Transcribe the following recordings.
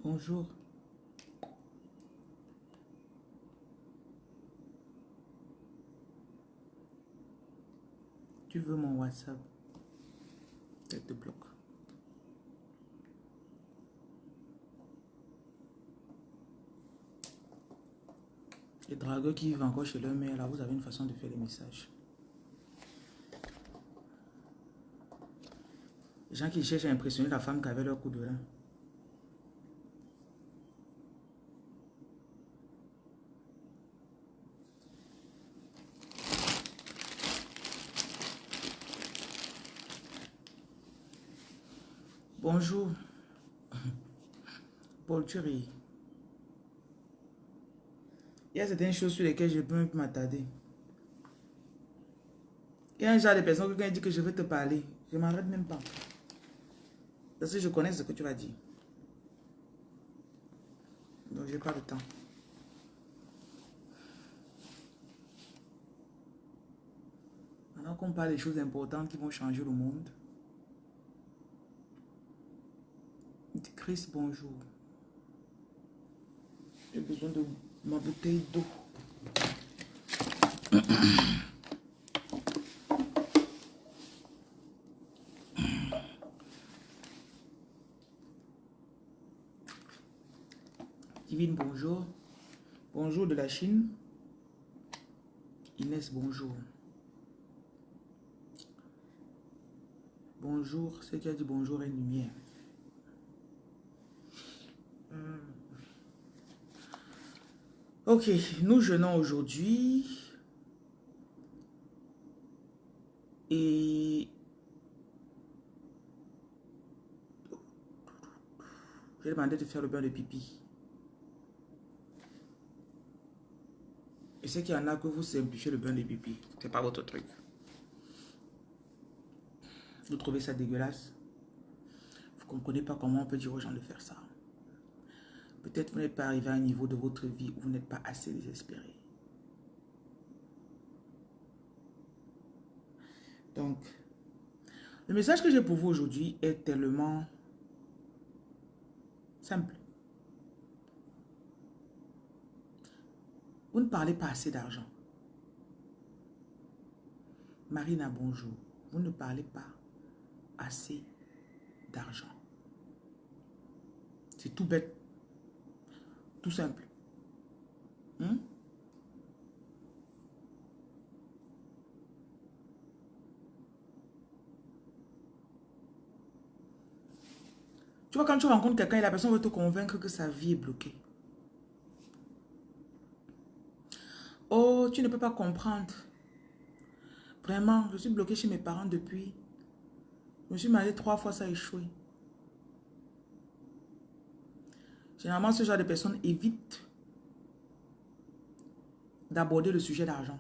Bonjour. Tu veux mon WhatsApp? Je te bloque. Les dragueurs qui vivent encore chez leur mère, là, vous avez une façon de faire les messages. Les gens qui cherchent à impressionner la femme qui avait leur coup de rein. Bonjour. Paul, tu ris. Il y a certaines choses sur lesquelles je peux même m'attarder. Il y a un genre de personne qui quand il dit que je veux te parler, je ne m'arrête même pas. Parce que je connais ce que tu vas dire. Donc, je n'ai pas le temps. Maintenant qu'on parle des choses importantes qui vont changer le monde. Chris, bonjour. J'ai besoin de ma bouteille d'eau. Divine, bonjour. Bonjour de la Chine. Inès, bonjour. Bonjour, ceux qui a dit bonjour et lumière. Ok, nous jeûnons aujourd'hui. Et j'ai demandé de faire le bain de pipi. Je sais qu'il y en a que vous simplifiez le bain de pipi. C'est pas votre truc. Vous trouvez ça dégueulasse. Vous ne comprenez pas comment on peut dire aux gens de faire ça. Peut-être vous n'êtes pas arrivé à un niveau de votre vie où vous n'êtes pas assez désespéré. Donc, le message que j'ai pour vous aujourd'hui est tellement simple. Vous ne parlez pas assez d'argent. Marina, bonjour. Vous ne parlez pas assez d'argent. C'est tout bête. Tout simple. Tu vois, quand tu rencontres quelqu'un et la personne veut te convaincre que sa vie est bloquée. Oh, tu ne peux pas comprendre. Vraiment, je suis bloquée chez mes parents depuis. Je me suis mariée 3 fois, ça a échoué. Généralement, ce genre de personnes évitent d'aborder le sujet d'argent.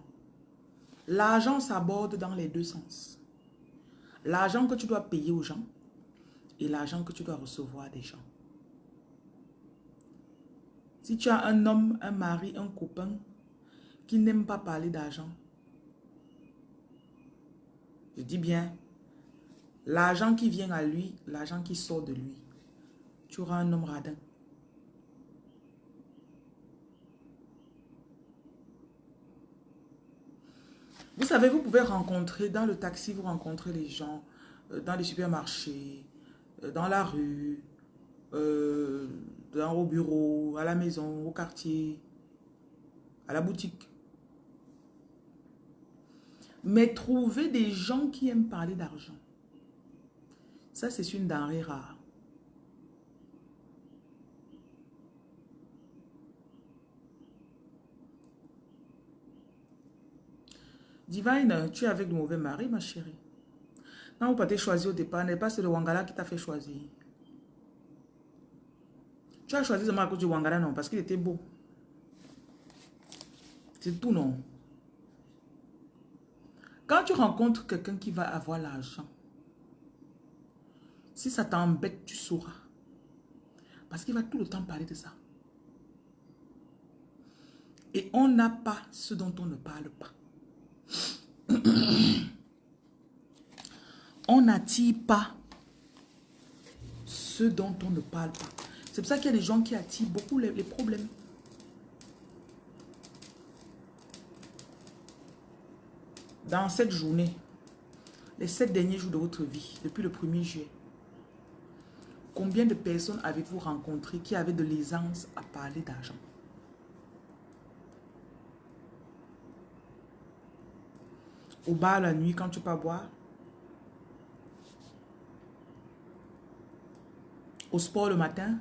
L'argent s'aborde dans les deux sens. L'argent que tu dois payer aux gens et l'argent que tu dois recevoir des gens. Si tu as un homme, un mari, un copain qui n'aime pas parler d'argent, je dis bien, l'argent qui vient à lui, l'argent qui sort de lui, tu auras un homme radin. Vous savez, vous pouvez rencontrer, dans le taxi, vous rencontrez les gens, dans les supermarchés, dans la rue, au bureau, à la maison, au quartier, à la boutique. Mais trouver des gens qui aiment parler d'argent, ça c'est une denrée rare. Divine, tu es avec le mauvais mari, ma chérie. Quand vous partez choisir au départ, n'est pas c'est le Wangala qui t'a fait choisir. Tu as choisi seulement à cause du Wangala, non, parce qu'il était beau. C'est tout, non. Quand tu rencontres quelqu'un qui va avoir l'argent, si ça t'embête, tu sauras. Parce qu'il va tout le temps parler de ça. Et on n'a pas ce dont on ne parle pas. On n'attire pas ce dont on ne parle pas. C'est pour ça qu'il y a des gens qui attirent beaucoup les problèmes. Dans cette journée, les 7 derniers jours de votre vie, depuis le 1er juillet, combien de personnes avez-vous rencontré qui avaient de l'aisance à parler d'argent? Au bar la nuit, quand tu pars boire. Au sport le matin.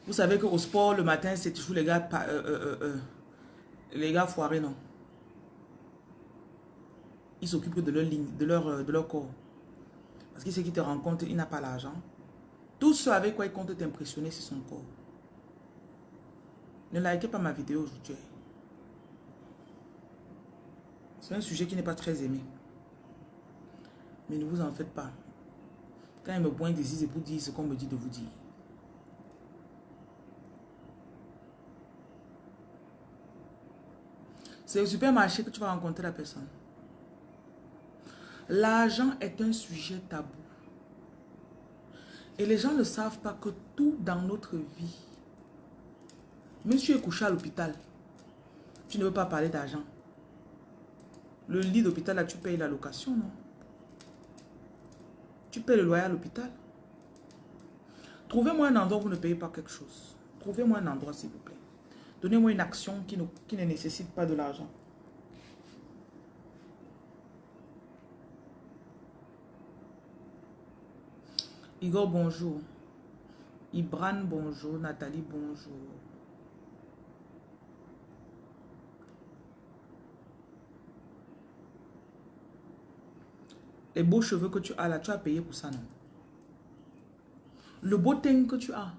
Vous savez qu'au sport le matin, c'est toujours les gars foirés, non? Ils s'occupent de leur ligne, de leur corps. Parce qu'il sait qu'il te rencontre, il n'a pas l'argent. Tout ce avec quoi il compte t'impressionner, c'est son corps. Ne likez pas ma vidéo aujourd'hui. C'est un sujet qui n'est pas très aimé. Mais ne vous en faites pas. Quand il me pointe ici, c'est pour dire ce qu'on me dit de vous dire. C'est au supermarché que tu vas rencontrer la personne. L'argent est un sujet tabou. Et les gens ne savent pas que tout dans notre vie, même si tu es couché à l'hôpital, tu ne veux pas parler d'argent. Le lit d'hôpital, là, tu payes la location, non? Tu payes le loyer à l'hôpital. Trouvez-moi un endroit où vous ne payez pas quelque chose. Trouvez-moi un endroit, s'il vous plaît. Donnez-moi une action qui ne nécessite pas de l'argent. Igor, bonjour. Ibran, bonjour. Nathalie, bonjour. Les beaux cheveux que tu as là, tu as payé pour ça, non? Le beau teint que tu as.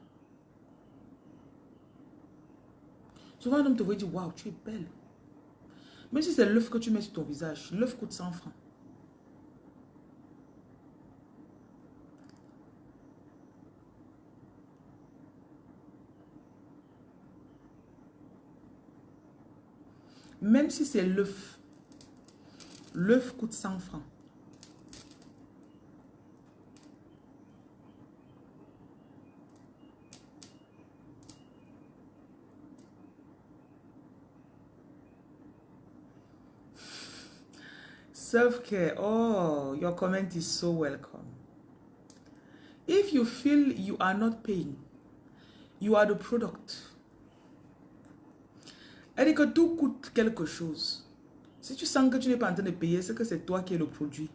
Souvent, un homme te voit dire, waouh, tu es belle. Même si c'est l'œuf que tu mets sur ton visage, l'œuf coûte 100 francs. Même si c'est l'œuf, l'œuf coûte 100 francs. Self-care. Oh, your comment is so welcome. If you feel you are not paying, you are the product. Elle dit que tout coûte quelque chose. Si tu sens que tu n'es pas en train de payer, c'est que c'est toi qui es le produit.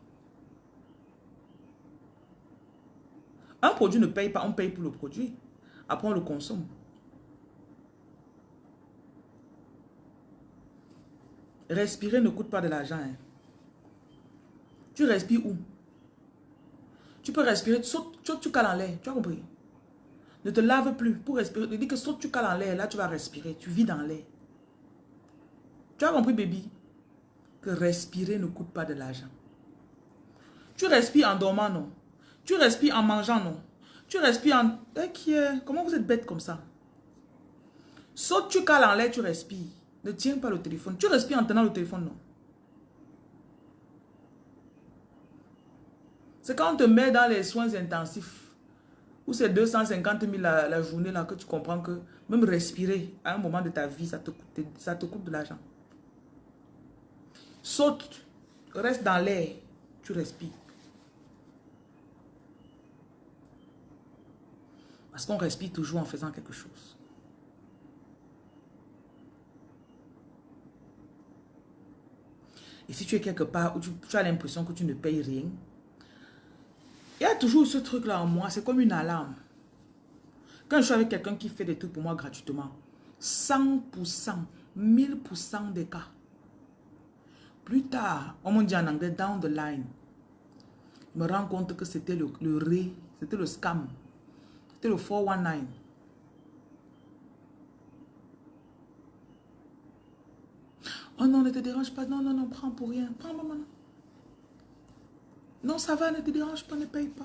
Un produit ne paye pas, on paye pour le produit. Après, on le consomme. Respirer ne coûte pas de l'argent. Hein. Tu respires où? Tu peux respirer, saute, tu cales en l'air. Tu as compris? Ne te lave plus pour respirer. Ne dis que saute, tu cales en l'air. Là, tu vas respirer. Tu vis dans l'air. Tu as compris, baby? Que respirer ne coûte pas de l'argent. Tu respires en dormant, non? Tu respires en mangeant, non? Tu respires en... Comment vous êtes bête comme ça? Saute, tu cales en l'air, tu respires. Ne tiens pas le téléphone. Tu respires en tenant le téléphone, non? C'est quand on te met dans les soins intensifs, où c'est 250 000 la journée, là, que tu comprends que même respirer à un moment de ta vie, ça te coûte de l'argent. Saute, reste dans l'air, tu respires. Parce qu'on respire toujours en faisant quelque chose. Et si tu es quelque part où tu as l'impression que tu ne payes rien, il y a toujours ce truc-là en moi, c'est comme une alarme. Quand je suis avec quelqu'un qui fait des trucs pour moi gratuitement, 100%, 1000% des cas. Plus tard, on me dit en anglais, down the line, je me rends compte que c'était c'était le scam, c'était le 419. Oh non, ne te dérange pas, non, non, non, prends pour rien, prends maman. Non, ça va, ne te dérange pas, ne paye pas.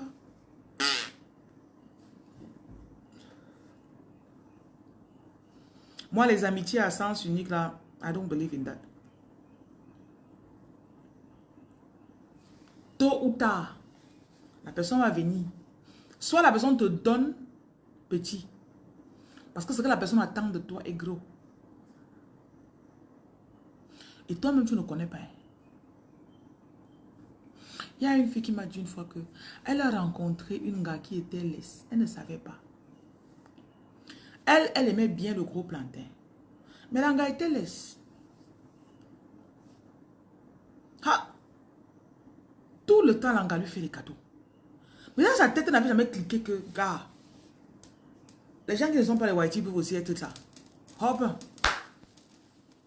Moi, les amitiés à sens unique, là, I don't believe in that. Tôt ou tard, la personne va venir. Soit la personne te donne petit. Parce que ce que la personne attend de toi est gros. Et toi-même, tu ne connais pas. Il y a une fille qui m'a dit une fois que elle a rencontré une gars qui était laisse. Elle ne savait pas. Elle aimait bien le gros plantain. Mais la gars était laisse. Ah, tout le temps, l'anga lui fait des cadeaux. Mais dans sa tête, elle n'avait jamais cliqué que, gars, les gens qui ne sont pas les whiteys peuvent aussi être ça. Hop,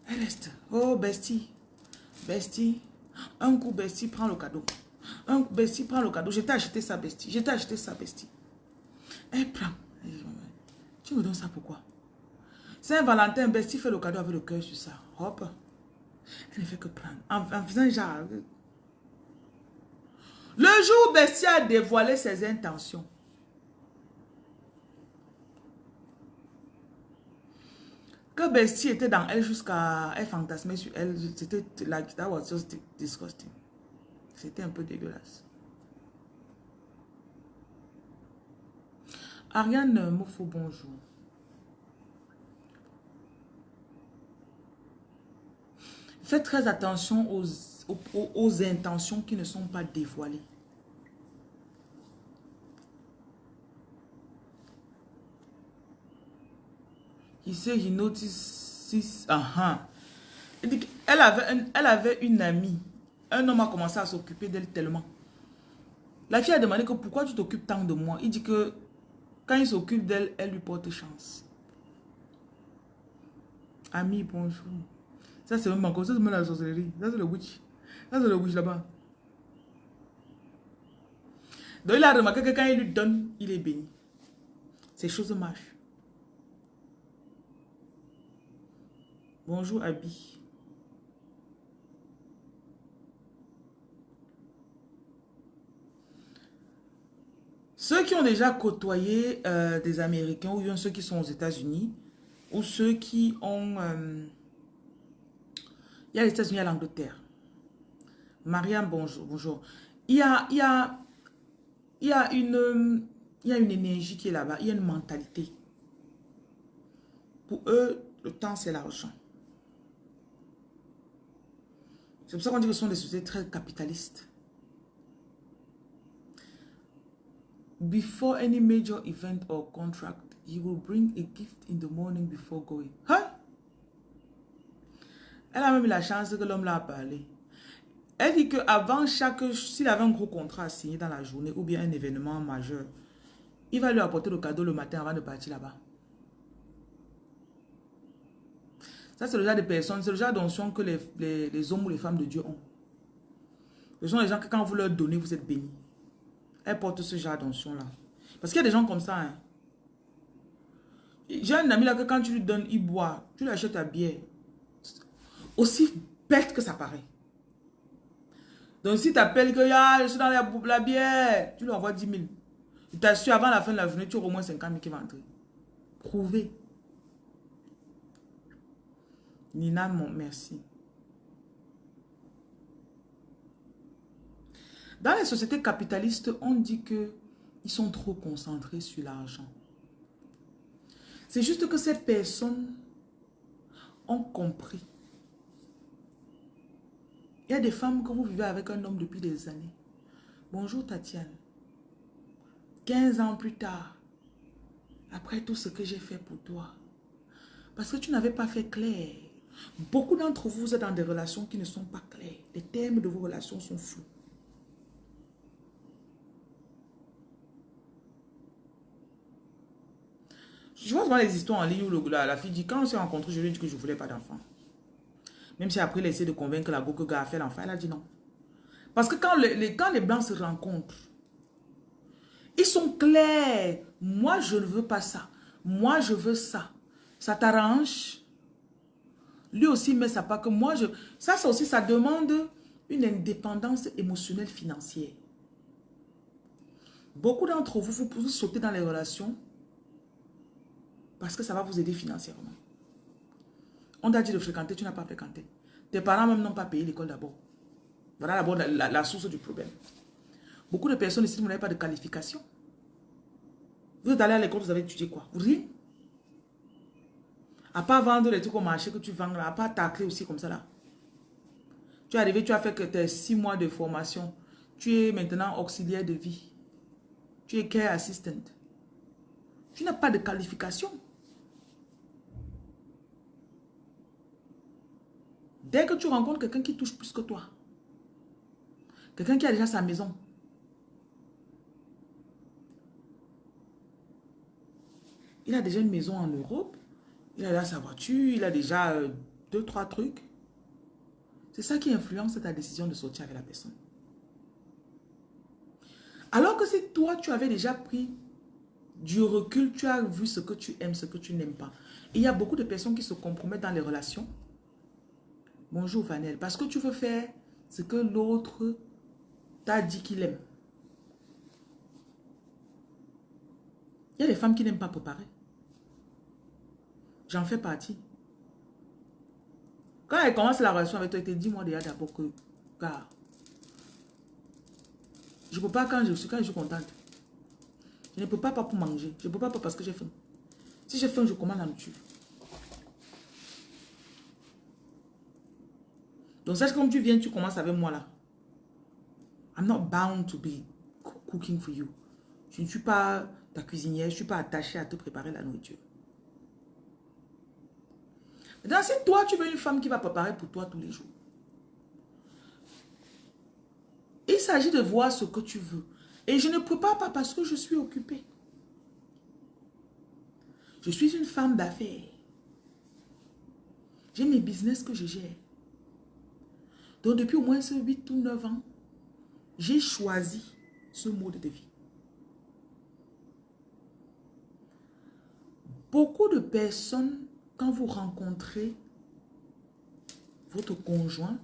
elle reste. Oh, bestie. Bestie. Un coup, bestie, prends le cadeau. Un coup, bestie, prends le cadeau. Je t'ai acheté ça, bestie. Je t'ai acheté ça, bestie. Elle prend. Tu me donnes ça pourquoi? Saint-Valentin, bestie fait le cadeau avec le cœur sur ça. Hop. Elle ne fait que prendre. En faisant genre... Le jour où bestie a dévoilé ses intentions, que bestie était dans elle jusqu'à... Elle fantasmait sur elle. C'était like, that was just disgusting. C'était un peu dégueulasse. Ariane Mofo, bonjour. Faites très attention aux intentions qui ne sont pas dévoilées. He said he noticed... Elle avait une amie. Un homme a commencé à s'occuper d'elle tellement. La fille a demandé que pourquoi tu t'occupes tant de moi. Il dit que quand il s'occupe d'elle, elle lui porte chance. Ami, bonjour. Ça, c'est même encore, ça, c'est même la sorcellerie. Ça, c'est le witch. Ça, c'est le witch là-bas. Donc, il a remarqué que quand il lui donne, il est béni. Ces choses marchent. Bonjour, Abby. Ceux qui ont déjà côtoyé des Américains, ou bien ceux qui sont aux États-Unis, ou ceux qui ont... il y a les États-Unis et l'Angleterre. Mariam, bonjour, bonjour. Il y a une énergie qui est là-bas. Il y a une mentalité. Pour eux, le temps, c'est l'argent. C'est pour ça qu'on dit que ce sont des sociétés très capitalistes. Before any major event or contract, you will bring a gift in the morning before going. Hein? Elle a même eu la chance que l'homme l'a parlé. Elle dit qu'avant s'il avait un gros contrat à signer dans la journée ou bien un événement majeur, il va lui apporter le cadeau le matin avant de partir là-bas. Ça, c'est le genre de personnes, c'est le genre d'onction que les hommes ou les femmes de Dieu ont. Ce sont les gens que quand vous leur donnez, vous êtes bénis. Elles portent ce genre d'onction-là. Parce qu'il y a des gens comme ça. Hein. J'ai un ami là que quand tu lui donnes, il boit. Tu lui achètes ta bière. Aussi bête que ça paraît. Donc si tu appelles que je suis dans la bière, tu lui envoies 10 000. Je t'assure, avant la fin de la journée, tu auras au moins 50 000 qui vont entrer. Prouvé. Nina, merci. Dans les sociétés capitalistes, on dit qu'ils sont trop concentrés sur l'argent. C'est juste que ces personnes ont compris. Il y a des femmes que vous vivez avec un homme depuis des années. Bonjour Tatiane. 15 ans plus tard, après tout ce que j'ai fait pour toi, parce que tu n'avais pas fait clair. Beaucoup d'entre vous êtes dans des relations qui ne sont pas claires. Les termes de vos relations sont flous. Je vois souvent les histoires en ligne où la fille dit, quand on s'est rencontrés, je lui ai dit que je ne voulais pas d'enfant. Même si après, elle essaie de convaincre la go que gars a fait l'enfant, elle a dit non. Parce que quand les blancs se rencontrent, ils sont clairs. Moi, je ne veux pas ça. Moi, je veux ça. Ça t'arrange? Lui aussi met sa part que moi, je... Ça aussi, ça demande une indépendance émotionnelle financière. Beaucoup d'entre vous, vous pouvez sauter dans les relations parce que ça va vous aider financièrement. On t'a dit de fréquenter, tu n'as pas fréquenté. Tes parents même n'ont pas payé l'école d'abord. Voilà d'abord la source du problème. Beaucoup de personnes ici, vous n'avez pas de qualification. Vous êtes allé à l'école, vous avez étudié quoi? Rien. À part vendre les trucs au marché que tu vends là, à part tacler aussi comme ça là. Tu es arrivé, tu as fait que tes 6 mois de formation. Tu es maintenant auxiliaire de vie. Tu es care assistant. Tu n'as pas de qualification. Dès que tu rencontres quelqu'un qui touche plus que toi, quelqu'un qui a déjà sa maison, il a déjà une maison en Europe, il a déjà sa voiture, il a déjà 2, 3 trucs. C'est ça qui influence ta décision de sortir avec la personne. Alors que si toi, tu avais déjà pris du recul, tu as vu ce que tu aimes, ce que tu n'aimes pas. Et il y a beaucoup de personnes qui se compromettent dans les relations. Bonjour Vanel, parce que tu veux faire ce que l'autre t'a dit qu'il aime. Il y a des femmes qui n'aiment pas préparer. J'en fais partie. Quand elle commence la relation avec toi, elle te dit, moi déjà d'abord que, car je ne peux pas quand je suis contente. Je ne peux pas pour manger. Je ne peux pas parce que j'ai faim. Si j'ai faim, je commande la nourriture. Donc, sache comme tu viens, tu commences avec moi là. I'm not bound to be cooking for you. Je ne suis pas ta cuisinière, je ne suis pas attachée à te préparer la nourriture. Maintenant, si toi, tu veux une femme qui va préparer pour toi tous les jours, il s'agit de voir ce que tu veux. Et je ne prépare pas parce que je suis occupée. Je suis une femme d'affaires. J'ai mes business que je gère. Donc, depuis au moins 8 ou 9 ans, j'ai choisi ce mode de vie. Beaucoup de personnes, quand vous rencontrez votre conjoint,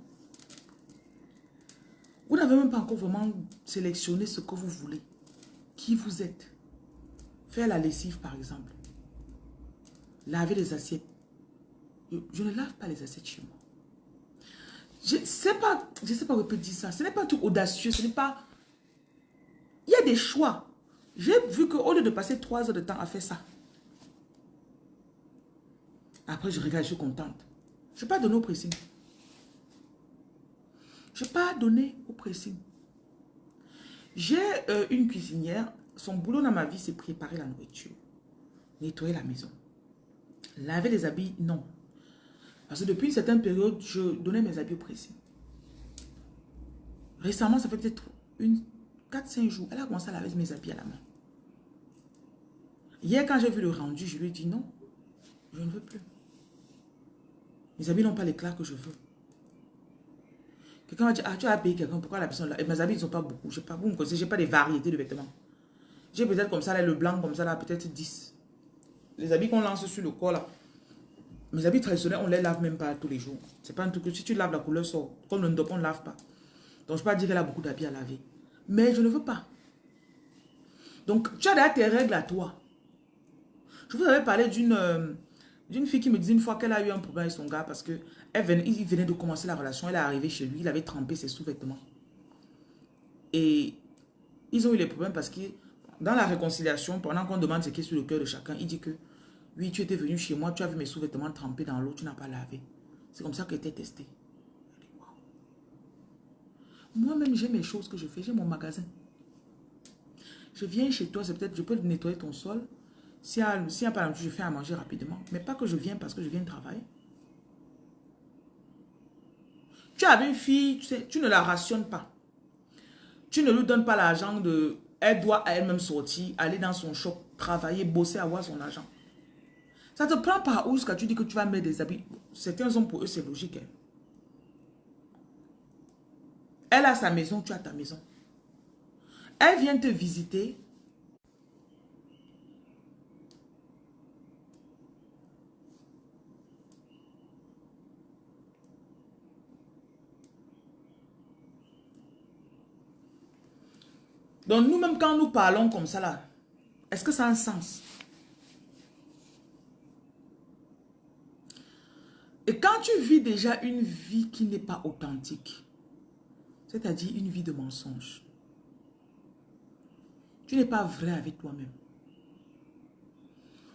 vous n'avez même pas encore vraiment sélectionné ce que vous voulez. Qui vous êtes. Faire la lessive, par exemple. Laver les assiettes. Je ne lave pas les assiettes chez moi. Je ne sais pas où on peut dire ça. Ce n'est pas un truc audacieux. Ce n'est pas... Il y a des choix. J'ai vu qu'au lieu de passer 3 heures de temps à faire ça, après je regarde, je suis contente. Je n'ai pas donné au pressing. Je n'ai pas donné au pressing. J'ai une cuisinière. Son boulot dans ma vie, c'est préparer la nourriture. Nettoyer la maison. Laver les habits, non. Parce que depuis une certaine période, je donnais mes habits au pressing. Récemment, ça fait peut-être 4-5 jours, elle a commencé à laver mes habits à la main. Hier, quand j'ai vu le rendu, je lui ai dit non, je ne veux plus. Mes habits n'ont pas l'éclat que je veux. Quelqu'un m'a dit, ah, tu as payé quelqu'un, pourquoi la personne là? Et mes habits, ils n'ont pas beaucoup. Je sais pas, vous me connaissez, je n'ai pas des variétés de vêtements. J'ai peut-être comme ça, là, le blanc, comme ça, là, peut-être 10. Les habits qu'on lance sur le corps, là. Mes habits traditionnels, on ne les lave même pas tous les jours. C'est pas un truc que si tu laves, la couleur sort. Comme le ndop, on ne lave pas. Donc, je ne peux pas dire qu'elle a beaucoup d'habits à laver. Mais je ne veux pas. Donc, tu as déjà tes règles à toi. Je vous avais parlé d'une fille qui me disait une fois qu'elle a eu un problème avec son gars parce que il venait de commencer la relation. Elle est arrivée chez lui, il avait trempé ses sous-vêtements. Et ils ont eu les problèmes parce que dans la réconciliation, pendant qu'on demande ce qui est sur le cœur de chacun, il dit que oui, tu étais venu chez moi, tu as vu mes sous-vêtements trempés dans l'eau, tu n'as pas lavé. C'est comme ça qu'elle était testée. Moi-même, j'ai mes choses que je fais, j'ai mon magasin. Je viens chez toi, c'est peut-être, je peux nettoyer ton sol. S'il y a pas je fais à manger rapidement. Mais pas que je viens parce que je viens travailler. Tu avais une fille, tu sais, tu ne la rationnes pas. Tu ne lui donnes pas l'argent de... Elle doit elle-même sortir, aller dans son shop, travailler, bosser, avoir son argent. Ça te prend par où jusqu'à tu dis que tu vas mettre des habits. Certains hommes, pour eux, c'est logique. Hein. Elle a sa maison, tu as ta maison. Elle vient te visiter. Donc nous-mêmes, quand nous parlons comme ça là, est-ce que ça a un sens? Quand tu vis déjà une vie qui n'est pas authentique, c'est-à-dire une vie de mensonge, tu n'es pas vrai avec toi-même.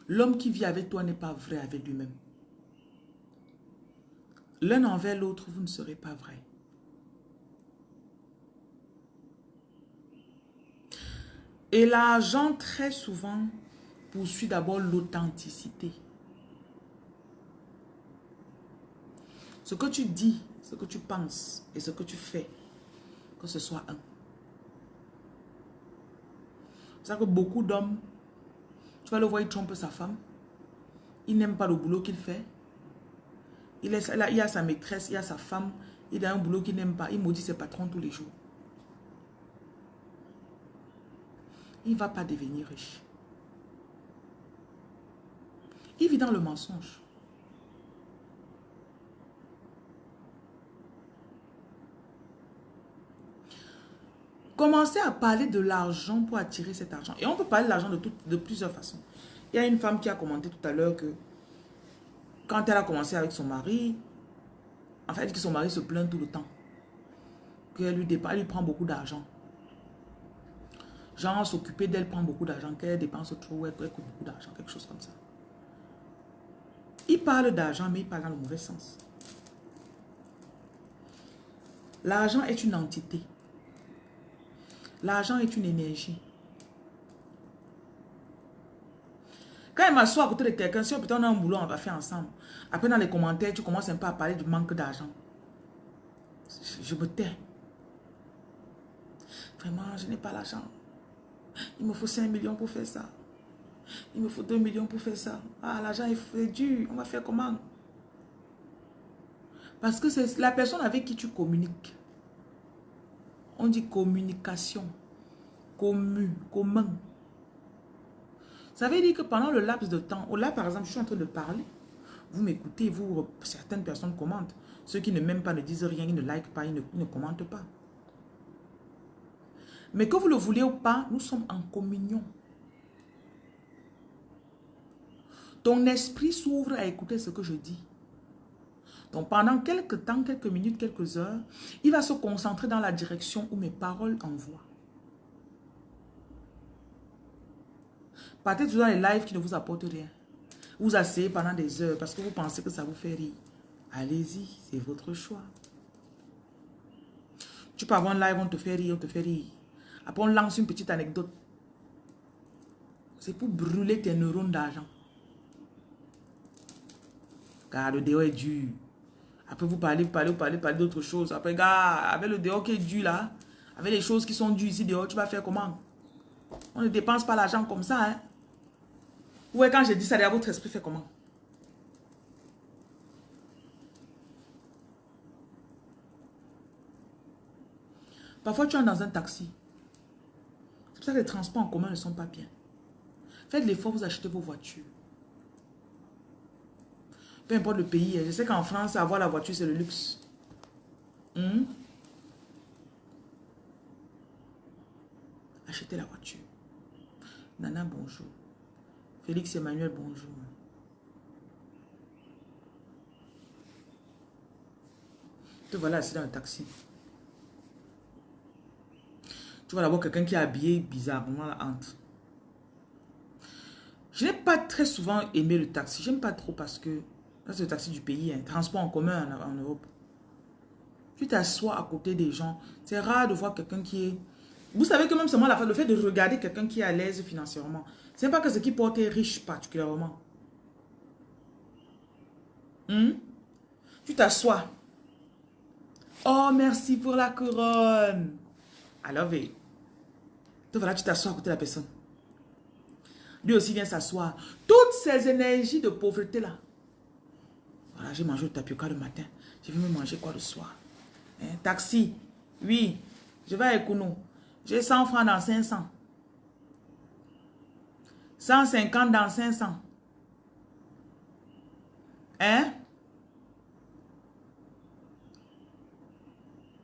L'homme qui vit avec toi n'est pas vrai avec lui-même. L'un envers l'autre, vous ne serez pas vrai. Et l'argent, très souvent, poursuit d'abord l'authenticité. Ce que tu dis, ce que tu penses et ce que tu fais, que ce soit un. C'est ça que beaucoup d'hommes, tu vas le voir, il trompe sa femme. Il n'aime pas le boulot qu'il fait. Il y a sa maîtresse, il y a sa femme. Il a un boulot qu'il n'aime pas. Il maudit ses patrons tous les jours. Il ne va pas devenir riche. Il vit dans le mensonge. Commencez à parler de l'argent pour attirer cet argent. Et on peut parler de l'argent de plusieurs façons. Il y a une femme qui a commenté tout à l'heure que quand elle a commencé avec son mari, en fait, que son mari se plaint tout le temps. Qu'elle lui prend beaucoup d'argent. Genre, s'occuper d'elle prend beaucoup d'argent, qu'elle dépense trop, elle coûte beaucoup d'argent, quelque chose comme ça. Il parle d'argent, mais il parle dans le mauvais sens. L'argent est une entité. L'argent est une énergie. Quand il m'assoit à côté de quelqu'un, si on a un boulot, on va faire ensemble. Après, dans les commentaires, tu commences un peu à parler du manque d'argent. Je me tais. Vraiment, je n'ai pas l'argent. Il me faut 5 millions pour faire ça. Il me faut 2 millions pour faire ça. Ah, l'argent est dur. On va faire comment? Parce que c'est la personne avec qui tu communiques. On dit communication. Commun. Ça veut dire que pendant le laps de temps, là par exemple, je suis en train de parler. Vous m'écoutez, certaines personnes commentent. Ceux qui ne m'aiment pas ne disent rien, ils ne likent pas, ils ne commentent pas. Mais que vous le voulez ou pas, nous sommes en communion. Ton esprit s'ouvre à écouter ce que je dis. Donc pendant quelques temps, quelques minutes, quelques heures, il va se concentrer dans la direction où mes paroles envoient. Partez toujours dans les lives qui ne vous apportent rien. Vous asseyez pendant des heures parce que vous pensez que ça vous fait rire. Allez-y, c'est votre choix. Tu peux avoir un live, on te fait rire, on te fait rire. Après, on lance une petite anecdote. C'est pour brûler tes neurones d'argent. Car le dehors est dur. Après, vous parlez d'autres choses. Après, gars, avec le dehors qui est dur là, avec les choses qui sont dures ici dehors, tu vas faire comment? On ne dépense pas l'argent comme ça, hein. Ouais, quand je dis ça, votre esprit fait comment? Parfois, tu es dans un taxi. C'est pour ça que les transports en commun ne sont pas bien. Faites l'effort, vous achetez vos voitures. Peu importe le pays. Je sais qu'en France, avoir la voiture, c'est le luxe. Achetez la voiture. Nana, bonjour. Félix Emmanuel, bonjour. Te voilà assis dans le taxi. Tu vas d'abord quelqu'un qui est habillé bizarrement la hante. Je n'ai pas très souvent aimé le taxi. J'aime pas trop parce que c'est le taxi du pays, hein, transport en commun en Europe. Tu t'assois à côté des gens. C'est rare de voir quelqu'un qui est... Vous savez que même seulement le fait de regarder quelqu'un qui est à l'aise financièrement, c'est pas que ce qui porte est riche particulièrement. Tu t'assois. Oh, merci pour la couronne. I love it. Donc voilà, tu t'assois à côté de la personne. Lui aussi vient s'asseoir. Toutes ces énergies de pauvreté là. Voilà, j'ai mangé le tapioca le matin. Je vais me manger quoi le soir? Hein? Taxi. Oui. Je vais à Ekounou. J'ai 100 francs dans 500. 150 dans 500. Hein?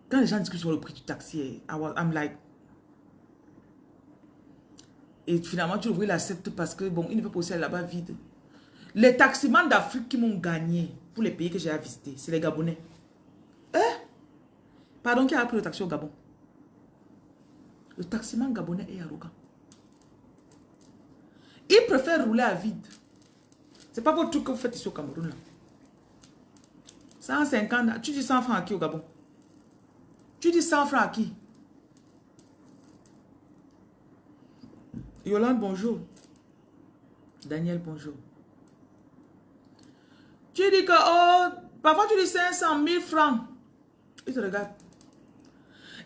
Quand les gens discutent sur le prix du taxi, I'm like... Et finalement, tu l'acceptes parce que, bon, il ne peut pas aussi aller là-bas vide. Les taximans d'Afrique qui m'ont gagné. pour les pays que j'ai à visiter. C'est les Gabonais. Hein? Pardon, qui a pris le taxi au Gabon? Le taximan gabonais est arrogant. Il préfère rouler à vide. C'est pas votre truc que vous faites ici au Cameroun là. 150, tu dis 100 francs à qui au Gabon? Tu dis 100 francs à qui? Yolande, bonjour. Daniel, bonjour. Tu dis que, oh, parfois tu dis 500 000 francs. Il te regarde.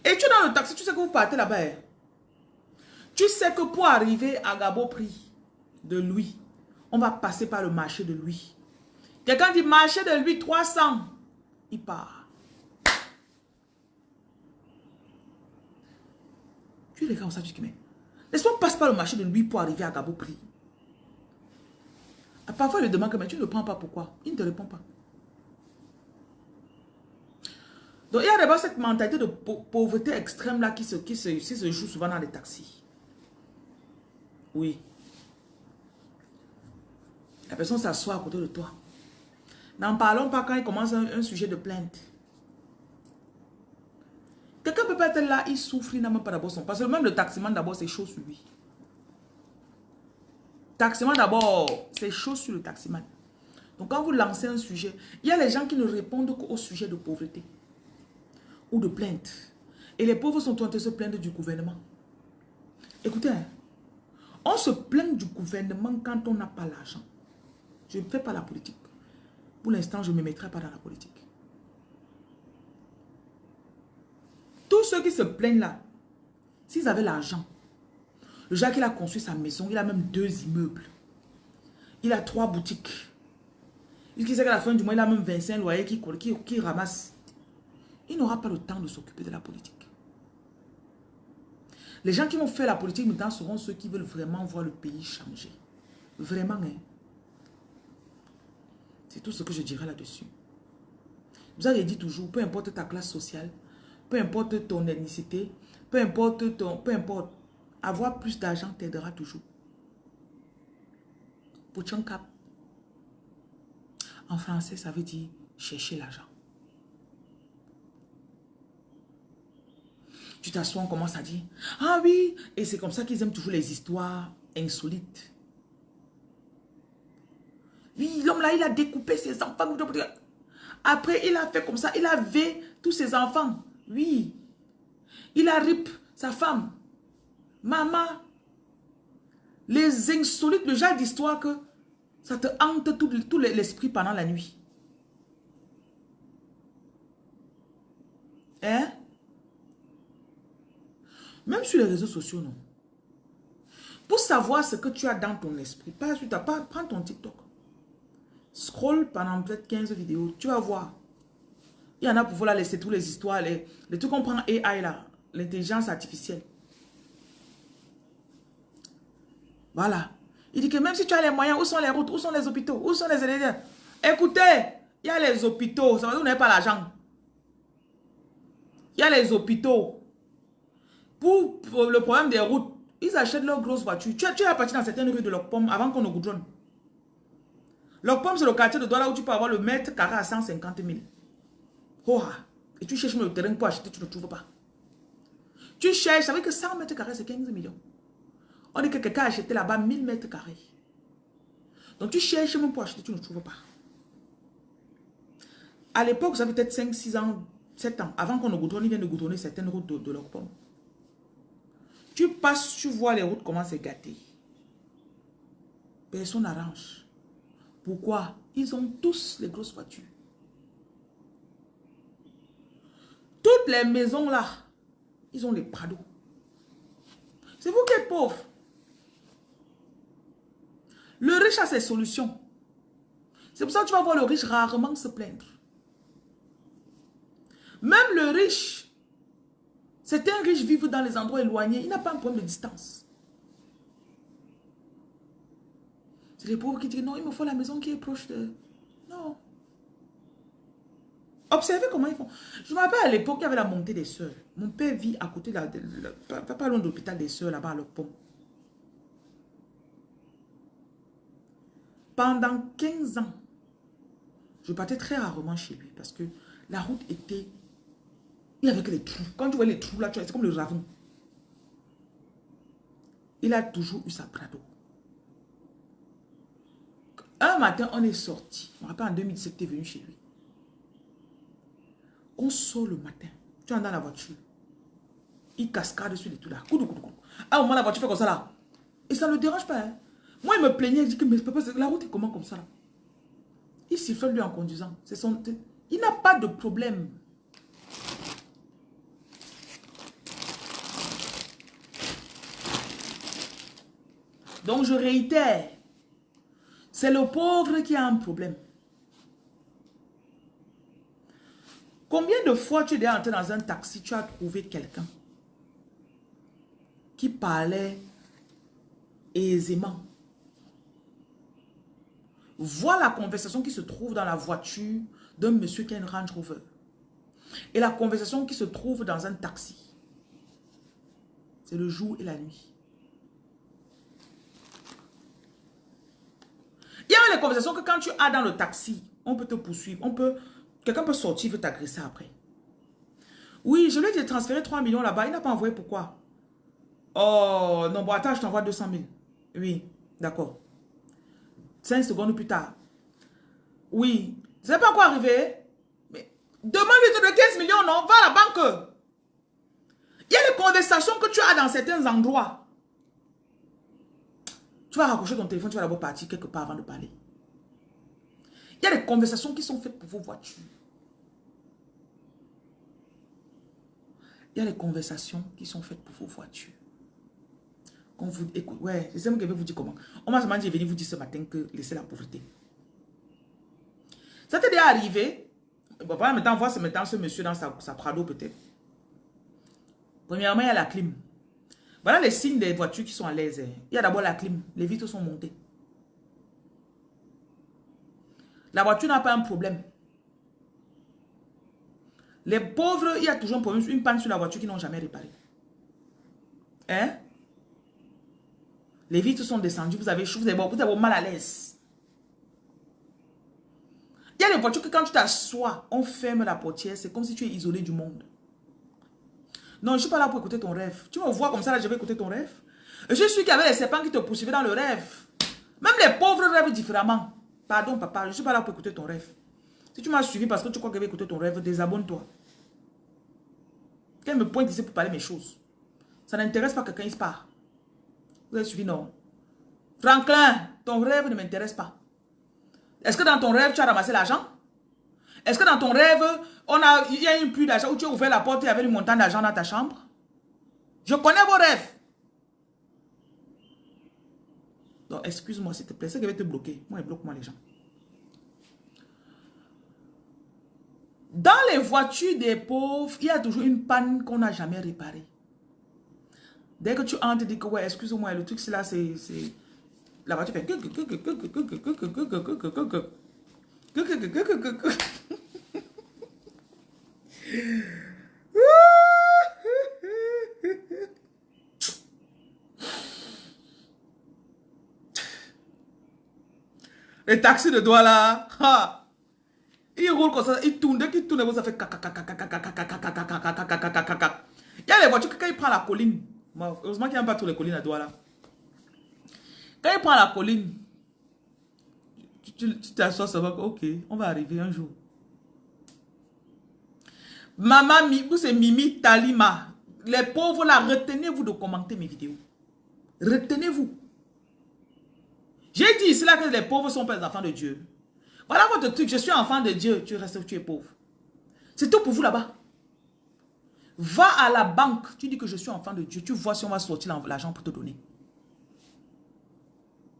Et tu es dans le taxi, tu sais que vous partez là-bas. Hein? Tu sais que pour arriver à Gabo Prix de Louis, on va passer par le marché de Louis. Quelqu'un dit marché de Louis 300. Il part. Tu regardes ça, tu dis, mais laisse-moi passer par le marché de Louis pour arriver à Gabo Prix. Parfois, il lui demande que mais tu ne prends pas pourquoi. Il ne te répond pas. Donc, il y a d'abord cette mentalité de pauvreté extrême là qui se joue souvent dans les taxis. Oui. La personne s'assoit à côté de toi. N'en parlons pas quand il commence un sujet de plainte. Quelqu'un peut pas être là, il souffre, il n'a même pas d'abord son... Parce que même le taximan d'abord, c'est chaud sur lui. Taximan d'abord, c'est chaud sur le taximan. Donc quand vous lancez un sujet, il y a les gens qui ne répondent qu'au sujet de pauvreté ou de plainte. Et les pauvres sont en train de se plaindre du gouvernement. Écoutez, hein, on se plaint du gouvernement quand on n'a pas l'argent. Je ne fais pas la politique. Pour l'instant, je ne me mettrai pas dans la politique. Tous ceux qui se plaignent là, s'ils avaient l'argent, le gars qui a construit sa maison, il a même 2 immeubles. Il a 3 boutiques. Il sait qu'à la fin du mois, il a même 25 loyers qui ramasse. Il n'aura pas le temps de s'occuper de la politique. Les gens qui vont faire la politique maintenant seront ceux qui veulent vraiment voir le pays changer. Vraiment, hein. C'est tout ce que je dirais là-dessus. Vous avez dit toujours, peu importe ta classe sociale, peu importe ton ethnicité, peu importe, avoir plus d'argent t'aidera toujours. Pochankap. En français, ça veut dire chercher l'argent. Tu t'assois, on commence à dire, ah oui, et c'est comme ça qu'ils aiment toujours les histoires insolites. Oui, l'homme là, il a découpé ses enfants. Après, il a fait comme ça, il a vu tous ses enfants. Oui. Il a rip sa femme. Maman. Les insolites, le genre d'histoire que ça te hante tout l'esprit pendant la nuit. Hein? Même sur les réseaux sociaux, non. Pour savoir ce que tu as dans ton esprit, prends ton TikTok. Scroll pendant peut-être 15 vidéos, tu vas voir. Il y en a pour vous là, laisser toutes les histoires, les trucs qu'on prend AI là, l'intelligence artificielle. Voilà. Il dit que même si tu as les moyens, où sont les routes, où sont les hôpitaux, où sont les élèves? Écoutez, il y a les hôpitaux, ça veut dire que vous n'avez pas l'argent. Il y a les hôpitaux. Pour le problème des routes, ils achètent leurs grosses voitures. Tu es parti dans certaines rues de Locpom avant qu'on ne goudronne. Locpom, c'est le quartier de Douala où tu peux avoir le mètre carré à 150 000. Oh, et tu cherches le terrain pour acheter, tu ne trouves pas. Tu cherches, ça veut dire que 100 mètres carrés, c'est 15 millions. On dit que quelqu'un a acheté là-bas 1000 mètres carrés. Donc tu cherches même pour acheter, tu ne trouves pas. À l'époque, ça peut être 5, 6 ans, 7 ans, avant qu'on ne goudronne, ils viennent de goudronner certaines routes de Locpom. Tu passes, tu vois les routes comment c'est gâté. Personne n'arrange. Pourquoi? Ils ont tous les grosses voitures. Toutes les maisons là, ils ont les prados. C'est vous qui êtes pauvres. Le riche a ses solutions. C'est pour ça que tu vas voir le riche rarement se plaindre. Même le riche, certains riches vivent dans les endroits éloignés. Il n'a pas un problème de distance. C'est les pauvres qui disent non, il me faut la maison qui est proche de... Non. Observez comment ils font. Je me rappelle à l'époque, il y avait la montée des sœurs. Mon père vit à côté, pas loin de l'hôpital des sœurs, là-bas à Locpom. Pendant 15 ans, Je partais très rarement chez lui parce que la route était... Il n'y avait que des trous. Quand tu vois les trous là, c'est comme le ravin. Il a toujours eu sa Prado. Un matin, on est sorti. Je me rappelle en 2017, tu es venu chez lui. On sort le matin. Tu es dans la voiture. Il cascade sur les tout là. Coudou, coudou, coudou. À un moment, la voiture fait comme ça là. Et ça ne le dérange pas. Hein. Moi, il me plaignait. Il dit que mais papa, la route est comment comme ça là? Il siffle lui en conduisant. Il n'a pas de problème. Donc, je réitère. C'est le pauvre qui a un problème. Combien de fois tu es déjà entré dans un taxi, tu as trouvé quelqu'un qui parlait aisément. Vois la conversation qui se trouve dans la voiture d'un monsieur qui a une Range Rover. Et la conversation qui se trouve dans un taxi. C'est le jour et la nuit. Il y a les conversations que quand tu as dans le taxi, on peut te poursuivre. Quelqu'un peut sortir, veut t'agresser après. Oui, je lui ai transféré 3 millions là-bas. Il n'a pas envoyé pourquoi? Oh, non, bon, attends, je t'envoie 200 000. Oui, d'accord. 5 secondes plus tard. Oui, c'est pas quoi arrivé. Mais demande-lui de 15 millions, non? Va à la banque. Il y a les conversations que tu as dans certains endroits. Tu vas raccrocher ton téléphone, tu vas d'abord partir quelque part avant de parler. Il y a des conversations qui sont faites pour vos voitures. Il y a des conversations qui sont faites pour vos voitures. Quand vous écoutez, ouais, je sais même que je vais vous dire comment. On m'a seulement dit, venez vous dire ce matin que laissez la pauvreté. Ça t'est déjà arrivé. Bon, voilà, maintenant, on voit ce monsieur dans sa Prado peut-être. Premièrement, il y a la clim. Voilà les signes des voitures qui sont à l'aise. Il y a d'abord la clim. Les vitres sont montées. La voiture n'a pas un problème. Les pauvres, il y a toujours un problème, une panne sur la voiture qu'ils n'ont jamais réparé. Hein? Les vitres sont descendues, vous avez chaud, vous avez mal à l'aise. Il y a des voitures que quand tu t'assois, on ferme la portière, c'est comme si tu es isolé du monde. Non, je ne suis pas là pour écouter ton rêve. Tu me vois comme ça, là, je vais écouter ton rêve. Je suis sûr qu'il y avait les serpents qui te poursuivaient dans le rêve. Même les pauvres rêvent différemment. Pardon, papa, je ne suis pas là pour écouter ton rêve. Si tu m'as suivi parce que tu crois que je vais écouter ton rêve, désabonne-toi. Qu'elle me pointe ici pour parler mes choses. Ça n'intéresse pas quelqu'un, il se part. Vous avez suivi, non? Franklin, ton rêve ne m'intéresse pas. Est-ce que dans ton rêve, tu as ramassé l'argent? Est-ce que dans ton rêve, il y a eu plus d'argent, où tu as ouvert la porte et il y avait une montagne d'argent dans ta chambre? Je connais vos rêves. Donc, excuse-moi, s'il te plaît, c'est que je vais te bloquer. Moi, bloque-moi les gens. Dans les voitures des pauvres, il y a toujours une panne qu'on n'a jamais réparée. Dès que tu entres, tu dis que, ouais, excuse-moi, le truc, c'est là, c'est... La voiture fait... Les taxis de Douala, il roule comme ça, il tourne, dès qu'il tourne, ça fait... Il y a les voitures que quand il prend la colline, heureusement qu'il n'y a pas tous les collines à Douala. Quand il prend la colline, tu t'assois, ça va, ok, on va arriver un jour. Maman, c'est Mimi Talima. Les pauvres là, retenez-vous de commenter mes vidéos. Retenez-vous. J'ai dit ici là que les pauvres sont pas les enfants de Dieu. Voilà votre truc, je suis enfant de Dieu, tu restes où tu es pauvre. C'est tout pour vous là-bas. Va à la banque, tu dis que je suis enfant de Dieu, tu vois si on va sortir l'argent pour te donner.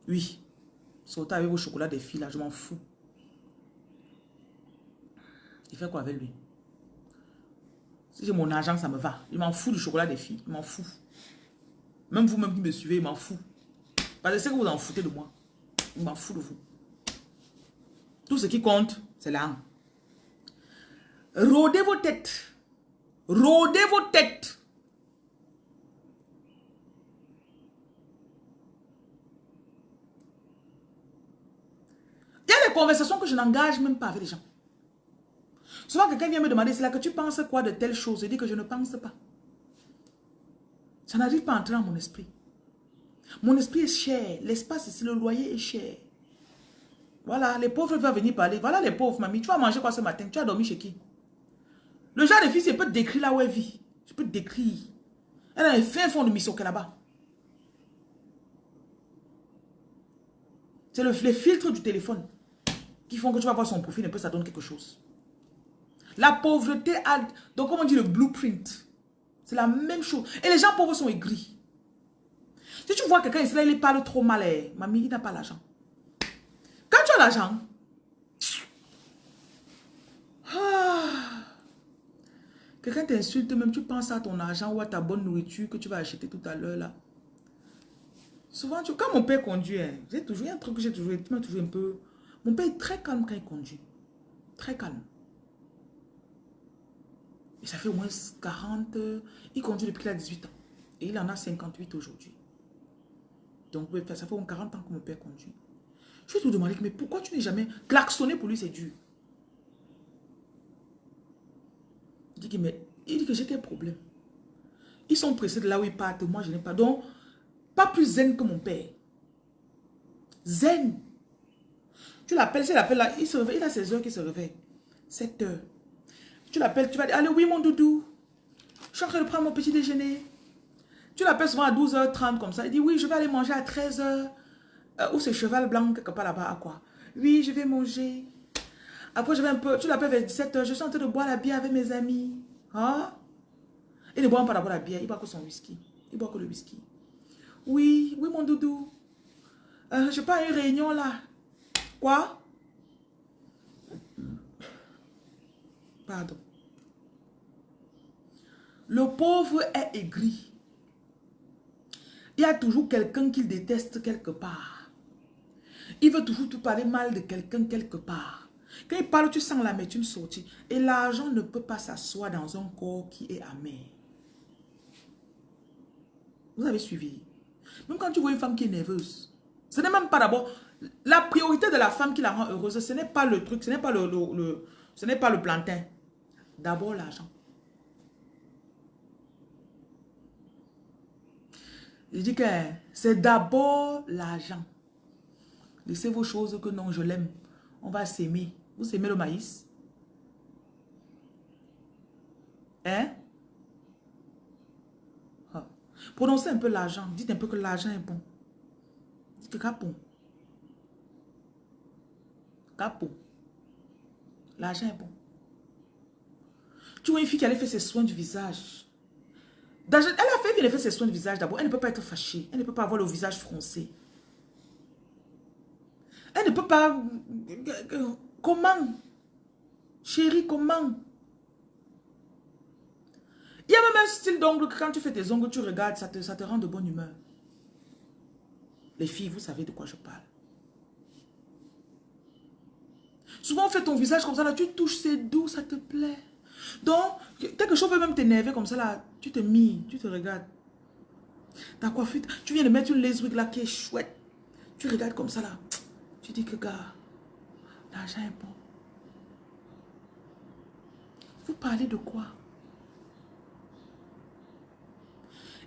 Oui. Sortez avec vos chocolats des filles là, je m'en fous. Il fait quoi avec lui? Si j'ai mon argent, ça me va. Je m'en fous du chocolat des filles, je m'en fous. Même vous-même qui me suivez, je m'en fous. Parce que c'est que vous en foutez de moi. Je m'en fous de vous. Tout ce qui compte, c'est l'argent. Rôdez vos têtes. Rôdez vos têtes. Il y a des conversations que je n'engage même pas avec les gens. Souvent, quelqu'un vient me demander, c'est là que tu penses quoi de telle chose? Je dis que je ne pense pas. Ça n'arrive pas à entrer dans mon esprit. Mon esprit est cher. L'espace ici, le loyer est cher. Voilà, les pauvres vont venir parler. Voilà les pauvres, mamie. Tu vas manger quoi ce matin? Tu as dormi chez qui? Le genre de fille, elle peut te décrire là où elle vit. Je peux te décrire. Elle a un fin fond de Missoké là-bas. C'est les filtres du téléphone qui font que tu vas voir son profil et puis ça donne quelque chose. La pauvreté a, donc comme on dit le blueprint, c'est la même chose. Et les gens pauvres sont aigris. Si tu vois quelqu'un ici, là, il parle trop mal, mamie, il n'a pas l'argent. Quand tu as l'argent, quelqu'un t'insulte même, tu penses à ton argent ou à ta bonne nourriture que tu vas acheter tout à l'heure là. Souvent, quand mon père conduit, j'ai toujours un truc que j'ai toujours un peu... Mon père est très calme quand il conduit. Très calme. Et ça fait au moins 40... Il conduit depuis qu'il a 18 ans. Et il en a 58 aujourd'hui. Donc, ça fait au moins 40 ans que mon père conduit. Je vais te demander, mais pourquoi tu n'es jamais... Klaxonner pour lui, c'est dur. Il dit que j'ai quel problème. Ils sont pressés de là où ils partent. Moi, je n'ai pas. Donc, pas plus zen que mon père. Zen. Tu l'appelles, si l'appelle là, il se réveille, il a ses heures qui se réveille. 7 heures. Tu l'appelles, tu vas dire, allez, oui, mon doudou. Je suis en train de prendre mon petit déjeuner. Tu l'appelles souvent à 12h30 comme ça. Il dit, oui, je vais aller manger à 13h. Ou c'est cheval blanc quelque part là-bas, à quoi? Oui, je vais manger. Après, je vais un peu, tu l'appelles vers 17h. Je suis en train de boire la bière avec mes amis. Hein? Il ne boit pas d'abord la bière, il boit que son whisky. Il boit que le whisky. Oui, oui, mon doudou. Je pars à une réunion là. Quoi? Pardon. Le pauvre est aigri. Il y a toujours quelqu'un qu'il déteste quelque part. Il veut toujours tout parler mal de quelqu'un quelque part. Quand il parle, tu sens l'amertume sortir. Et l'argent ne peut pas s'asseoir dans un corps qui est amer. Vous avez suivi? Même quand tu vois une femme qui est nerveuse, ce n'est même pas d'abord... La priorité de la femme qui la rend heureuse, ce n'est pas le truc, ce n'est pas ce n'est pas le plantain. D'abord l'argent. Je dis que c'est d'abord l'argent. Laissez vos choses que non, je l'aime. On va s'aimer. Vous aimez le maïs? Hein? Ah. Prononcez un peu l'argent. Dites un peu que l'argent est bon. Dites que capon. Capon. L'argent est bon. Tu vois une fille qui allait faire ses soins du visage. Elle a fait ses soins de visage d'abord. Elle ne peut pas être fâchée. Elle ne peut pas avoir le visage froncé. Elle ne peut pas... Comment? Chérie, comment? Il y a même un style d'ongle que quand tu fais tes ongles, tu regardes, ça te rend de bonne humeur. Les filles, vous savez de quoi je parle. Souvent, on fait ton visage comme ça, là, tu touches, c'est doux, ça te plaît. Donc, quelque chose peut même t'énerver comme ça, là, tu te mires, tu te regardes. Ta coiffure, tu viens de mettre une lace wig là qui est chouette. Tu regardes comme ça, là. Tu dis que, gars, l'argent est bon. Vous parlez de quoi?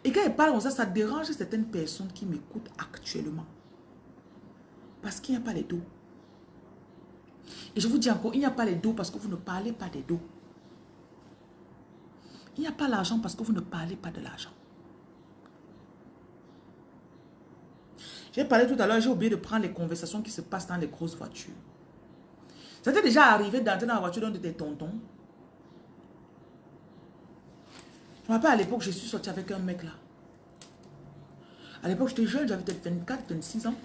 Et quand elle parle comme ça dérange certaines personnes qui m'écoutent actuellement. Parce qu'il n'y a pas les dos. Et je vous dis encore, il n'y a pas les dos parce que vous ne parlez pas des dos. Il n'y a pas l'argent parce que vous ne parlez pas de l'argent. J'ai parlé tout à l'heure, j'ai oublié de prendre les conversations qui se passent dans les grosses voitures. Ça t'est déjà arrivé d'entrer dans la voiture d'un de tes tontons? Je me rappelle à l'époque, je suis sortie avec un mec là. À l'époque, j'étais jeune, j'avais peut-être 24, 26 ans.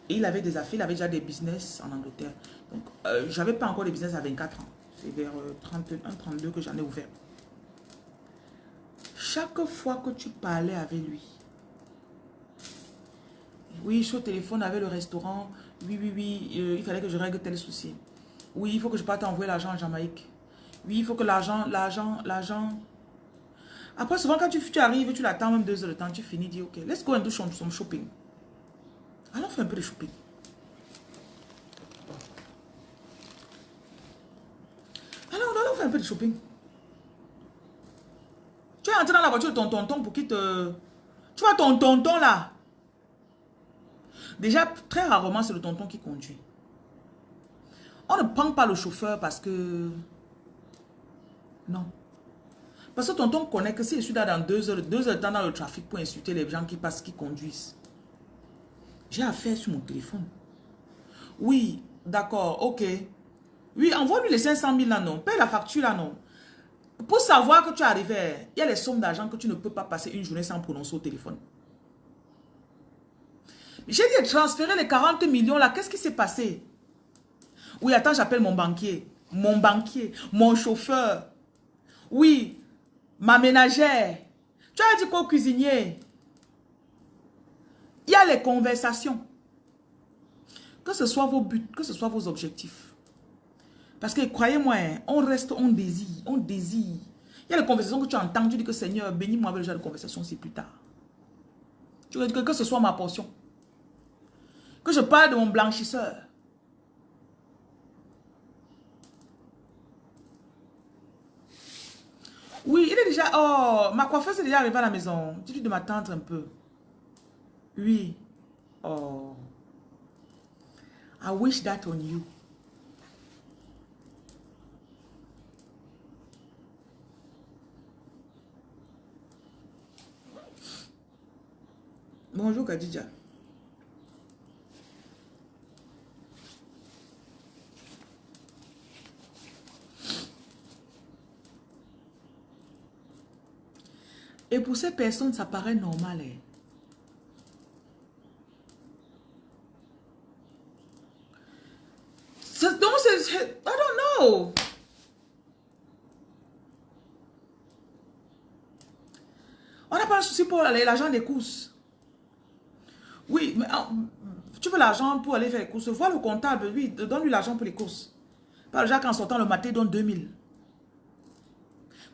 Et il avait des affaires, il avait déjà des business en Angleterre. Donc, je n'avais pas encore des business à 24 ans. C'est vers 31, 32 que j'en ai ouvert. Chaque fois que tu parlais avec lui, oui, je suis au téléphone avec le restaurant, oui, il fallait que je règle tel souci. Oui, il faut que je parte envoyer l'argent en Jamaïque. Oui, il faut que l'argent. Après, souvent, quand tu arrives, tu l'attends même 2 heures de temps, tu finis, dis, ok, let's go and do some shopping. Allons faire un peu de shopping. peu de shopping. Tu es entré dans la voiture de ton tonton pour qu'il te... Tu vois ton tonton là. Déjà, très rarement, c'est le tonton qui conduit. On ne prend pas le chauffeur parce que... Non. Parce que tonton connaît que si je suis là dans 2 heures de temps dans le trafic pour insulter les gens qui passent, qui conduisent. J'ai affaire sur mon téléphone. Oui, d'accord, ok. Oui, envoie-lui les 500 000 là, non. Paye la facture là, non. Pour savoir que tu es arrivé, il y a les sommes d'argent que tu ne peux pas passer une journée sans prononcer au téléphone. J'ai dit de transférer les 40 millions là. Qu'est-ce qui s'est passé? Oui, attends, j'appelle mon banquier. Mon banquier, mon chauffeur. Oui, ma ménagère. Tu as dit qu'au cuisinier. Il y a les conversations. Que ce soit vos buts, que ce soit vos objectifs. Parce que croyez-moi, on reste, on désire, on désire. Il y a les conversations que tu entends, tu dis que Seigneur, bénis-moi avec le genre de conversation, c'est plus tard. Tu veux dire que ce soit ma portion. Que je parle de mon blanchisseur. Oui, il est déjà... Oh, ma coiffeuse est déjà arrivée à la maison. Dis-lui de m'attendre un peu. Oui. Oh. I wish that on you. Bonjour Khadija. Et pour ces personnes, ça paraît normal. Hein. Donc, I don't know. On n'a pas de souci pour l'argent des courses. Oui, mais tu veux l'argent pour aller faire les courses. Vois le comptable, oui, donne-lui l'argent pour les courses. Pas déjà qu'en sortant le matin, donne 2000.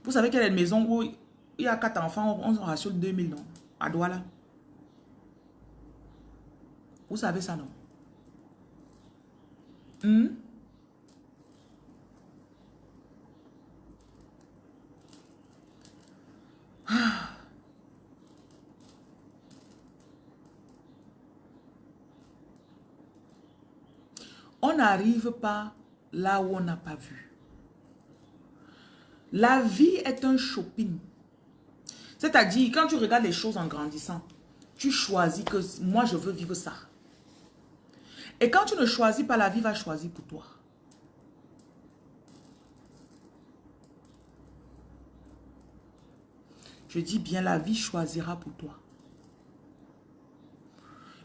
Vous savez qu'il y a une maison où il y a 4 enfants, on rationne 2000, non? À Douala. Vous savez ça, non? On n'arrive pas là où on n'a pas vu. La vie est un shopping. C'est-à-dire, quand tu regardes les choses en grandissant, tu choisis que moi, je veux vivre ça. Et quand tu ne choisis pas, la vie va choisir pour toi. Je dis bien, la vie choisira pour toi.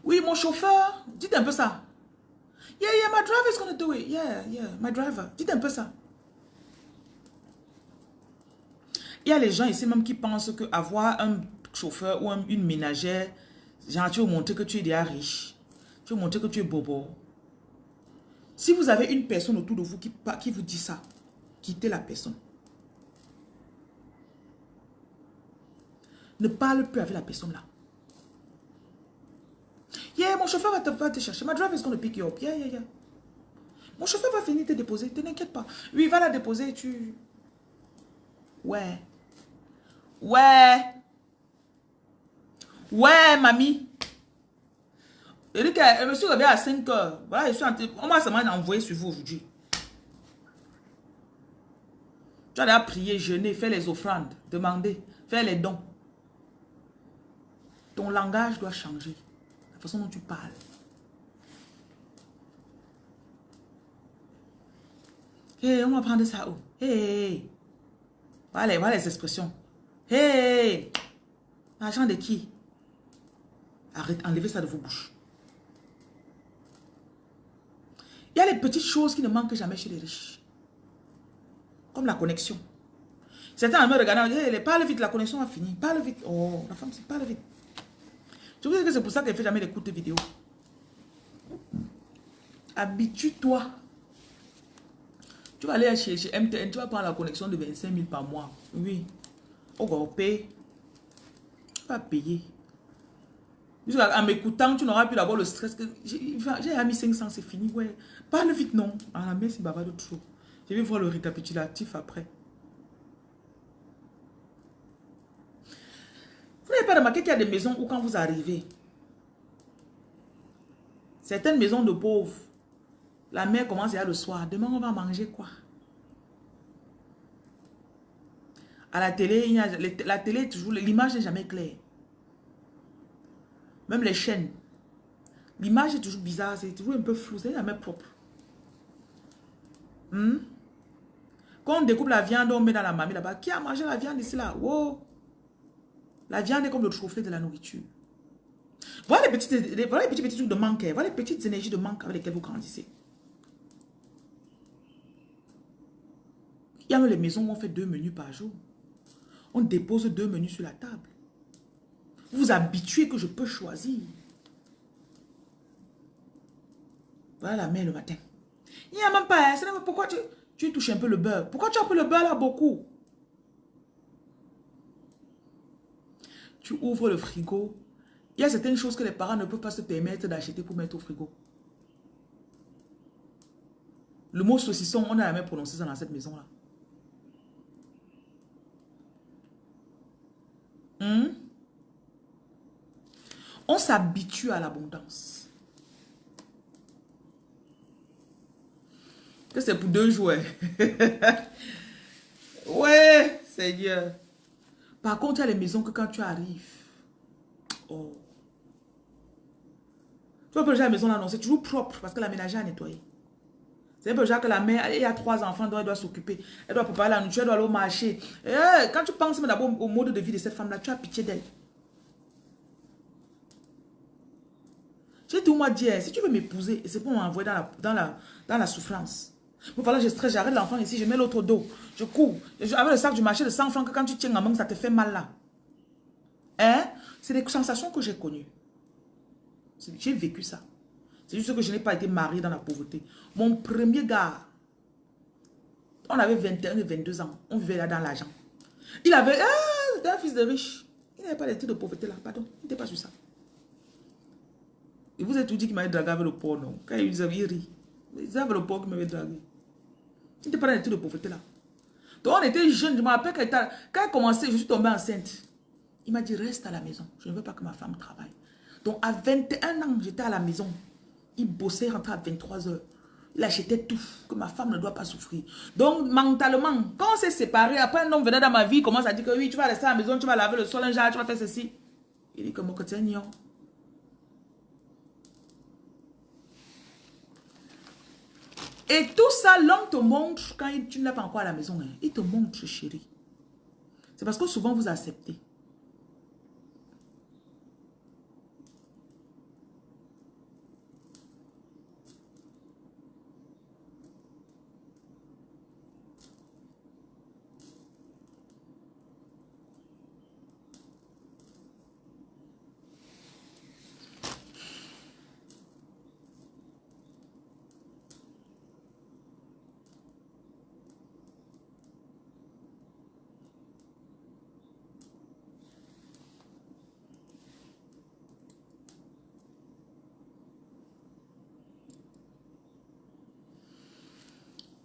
Oui, mon chauffeur, dites un peu ça. Yeah, my driver is going to do it. Yeah, my driver. Dites un peu ça. Il y a les gens ici même qui pensent qu'avoir un chauffeur ou une ménagère, genre tu veux montrer que tu es déjà riche. Tu veux montrer que tu es bobo. Si vous avez une personne autour de vous qui vous dit ça, quittez la personne. Ne parle plus avec la personne là. Yeah, mon chauffeur va te chercher. My driver is going to pick you up. Yeah. Mon chauffeur va venir te déposer. Ne t'inquiète pas. Oui, il va la déposer. Ouais, mamie. Je me suis réveillée à 5 heures. Voilà, on m'a seulement envoyé sur vous aujourd'hui. Tu as déjà prié, jeûner, faire les offrandes, demander, faire les dons. Ton langage doit changer. La façon dont tu parles. On va prendre ça où? Voilà les expressions. L'argent de qui? Arrête, enlevez ça de vos bouches. Il y a les petites choses qui ne manquent jamais chez les riches. Comme la connexion. Certains me regardent, parle vite, la connexion va finir. Parle vite. Oh, la femme, parle vite. Je vous dis que c'est pour ça qu'elle ne fait jamais d'écoute vidéo. Habitue-toi. Tu vas aller chez MTN, tu vas prendre la connexion de 25 000 par mois. Oui. On va payer. Tu vas payer. En m'écoutant, tu n'auras plus d'abord le stress. J'ai mis 500, c'est fini. Ouais. Parle vite, non. Ah, mais c'est bavard de trop. Je vais voir le récapitulatif après. n'avez pas remarqué qu'il y a des maisons où quand vous arrivez, certaines maisons de pauvres, la mère commence déjà le soir. Demain, on va manger quoi? À la télé, la télé, toujours, l'image n'est jamais claire. Même les chaînes. L'image est toujours bizarre, c'est toujours un peu flou, c'est jamais propre. Quand on découpe la viande, on met dans la mamie là-bas. Qui a mangé la viande ici là? Wow. La viande est comme le trophée de la nourriture. Voilà les petits trucs de manque. Voilà les petites énergies de manque avec lesquelles vous grandissez. Il y a même les maisons où on fait 2 menus par jour. On dépose 2 menus sur la table. Vous vous habituez que je peux choisir. Voilà la mère le matin. Il n'y a même pas. Pourquoi tu touches un peu le beurre? Pourquoi tu as pris le beurre là beaucoup? Tu ouvres le frigo. Il y a certaines choses que les parents ne peuvent pas se permettre d'acheter pour mettre au frigo. Le mot saucisson, on n'a jamais prononcé ça dans cette maison-là. On s'habitue à l'abondance. Que c'est pour 2 jours. Ouais, Seigneur. Par contre, il y a les maisons que quand tu arrives, oh. Tu vois, la maison là, non, c'est toujours propre parce que la ménagère a nettoyé. C'est un peu genre que la mère, elle a 3 enfants, donc elle doit s'occuper. Elle doit préparer la nourriture, elle doit aller au marché. Quand tu penses d'abord au mode de vie de cette femme-là, tu as pitié d'elle. J'ai tout moi dit, si tu veux m'épouser, c'est pour m'envoyer dans la souffrance. Bon, voilà, je stresse, j'arrête l'enfant ici, je mets l'autre dos, je cours. Avec le sac du marché de 100 francs, que quand tu tiens en main, ça te fait mal là. Hein? C'est des sensations que j'ai connues. J'ai vécu ça. C'est juste que je n'ai pas été mariée dans la pauvreté. Mon premier gars, on avait 21 et 22 ans. On vivait là dans l'argent. Il avait... c'était un fils de riche. Il n'avait pas d'études de pauvreté là. Pardon, il n'était pas sur ça. Et vous avez tout dit qu'il m'avait dragué avec le porc, non? Quand il rit. Ils avaient le porc qui m'avait dragué. Il n'était pas dans l'étude de pauvreté là. Donc on était jeunes. Je me rappelle quand il a commencé, je suis tombée enceinte. Il m'a dit, reste à la maison. Je ne veux pas que ma femme travaille. Donc à 21 ans, j'étais à la maison. Il bossait, rentrait à 23 heures. Il achetait tout, que ma femme ne doit pas souffrir. Donc, mentalement, quand on s'est séparés, après un homme venait dans ma vie, il commence à dire que oui, tu vas rester à la maison, tu vas laver le sol, un genre, tu vas faire ceci. Il dit que mon côté, non. Et tout ça, l'homme te montre, quand tu ne l'as pas encore à la maison, hein, il te montre, chérie. C'est parce que souvent, vous acceptez.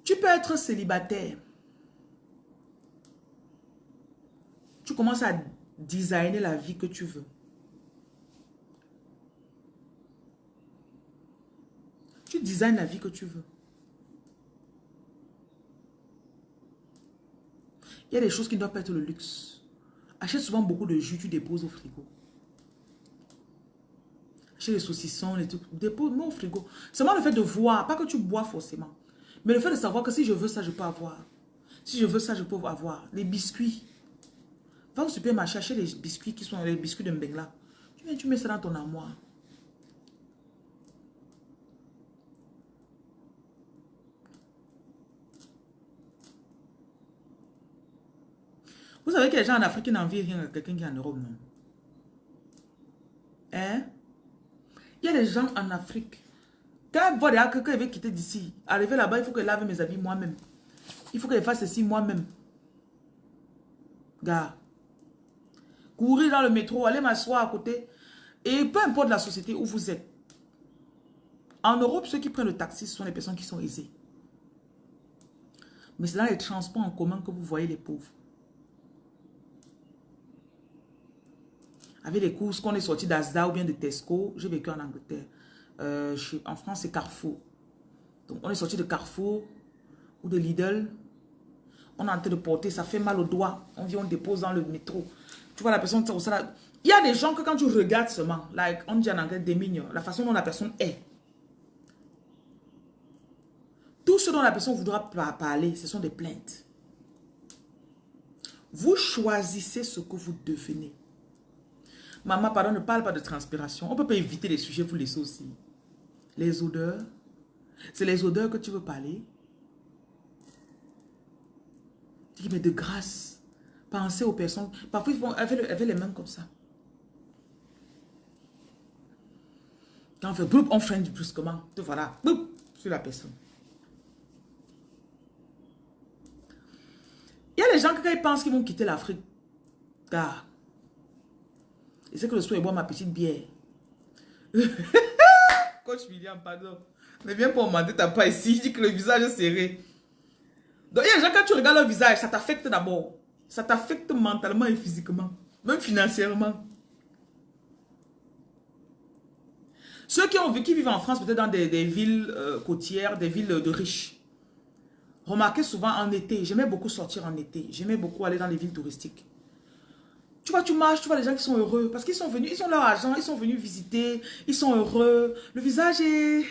Tu peux être célibataire. Tu commences à designer la vie que tu veux. Tu designes la vie que tu veux. Il y a des choses qui ne doivent pas être le luxe. Achète souvent beaucoup de jus, tu déposes au frigo. Achète les saucissons, les trucs, dépose, mets au frigo. Seulement le fait de voir, pas que tu bois forcément. Mais le fait de savoir que si je veux ça, je peux avoir. Si je veux ça, je peux avoir. Les biscuits. Va au supermarché, achète les biscuits qui sont les biscuits de Mbengla. Tu viens, tu mets ça dans ton armoire. Vous savez qu'il y a des gens en Afrique qui n'envient rien à quelqu'un qui est en Europe, non? Hein? Il y a des gens en Afrique. Quand ils voient que quelqu'un veut quitter d'ici, arriver là-bas, il faut que je lave mes habits moi-même. Il faut que je fasse ceci moi-même. Gars. Courir dans le métro, aller m'asseoir à côté. Et peu importe la société où vous êtes. En Europe, ceux qui prennent le taxi, ce sont les personnes qui sont aisées. Mais c'est dans les transports en commun que vous voyez les pauvres. avec les courses qu'on est sorti d'Asda ou bien de Tesco. J'ai vécu en Angleterre. En France, c'est Carrefour. Donc, on est sorti de Carrefour ou de Lidl. On est en train de porter, ça fait mal au doigt. On vient, on dépose dans le métro. Tu vois la personne, il y a des gens que quand tu regardes seulement, like, on dit en anglais, des mignons, la façon dont la personne est. Tout ce dont la personne voudra parler, ce sont des plaintes. Vous choisissez ce que vous devenez. Maman, pardon, ne parle pas de transpiration. On ne peut pas éviter les sujets pour laisser aussi. Les odeurs. C'est les odeurs que tu veux parler. Tu dis, mais de grâce, pensez aux personnes. Parfois, ils vont avec les mains comme ça. Quand on fait boum, on freine brusquement. Te voilà, boum, sur la personne. Il y a les gens qui, quand ils pensent qu'ils vont quitter l'Afrique, ah, et c'est que le soir, ils boivent ma petite bière. Coach William, pardon. Ne viens pas demander ta pas ici. Il dit que le visage est serré. Donc, il y a des gens, quand tu regardes leur visage, ça t'affecte d'abord. Ça t'affecte mentalement et physiquement. Même financièrement. Ceux qui vivent en France, peut-être dans des villes côtières, des villes de riches. Remarquez souvent en été, j'aimais beaucoup sortir en été. J'aimais beaucoup aller dans les villes touristiques. Tu vois, tu marches, tu vois les gens qui sont heureux. Parce qu'ils sont venus, ils ont leur argent, ils sont venus visiter. Ils sont heureux. Le visage est...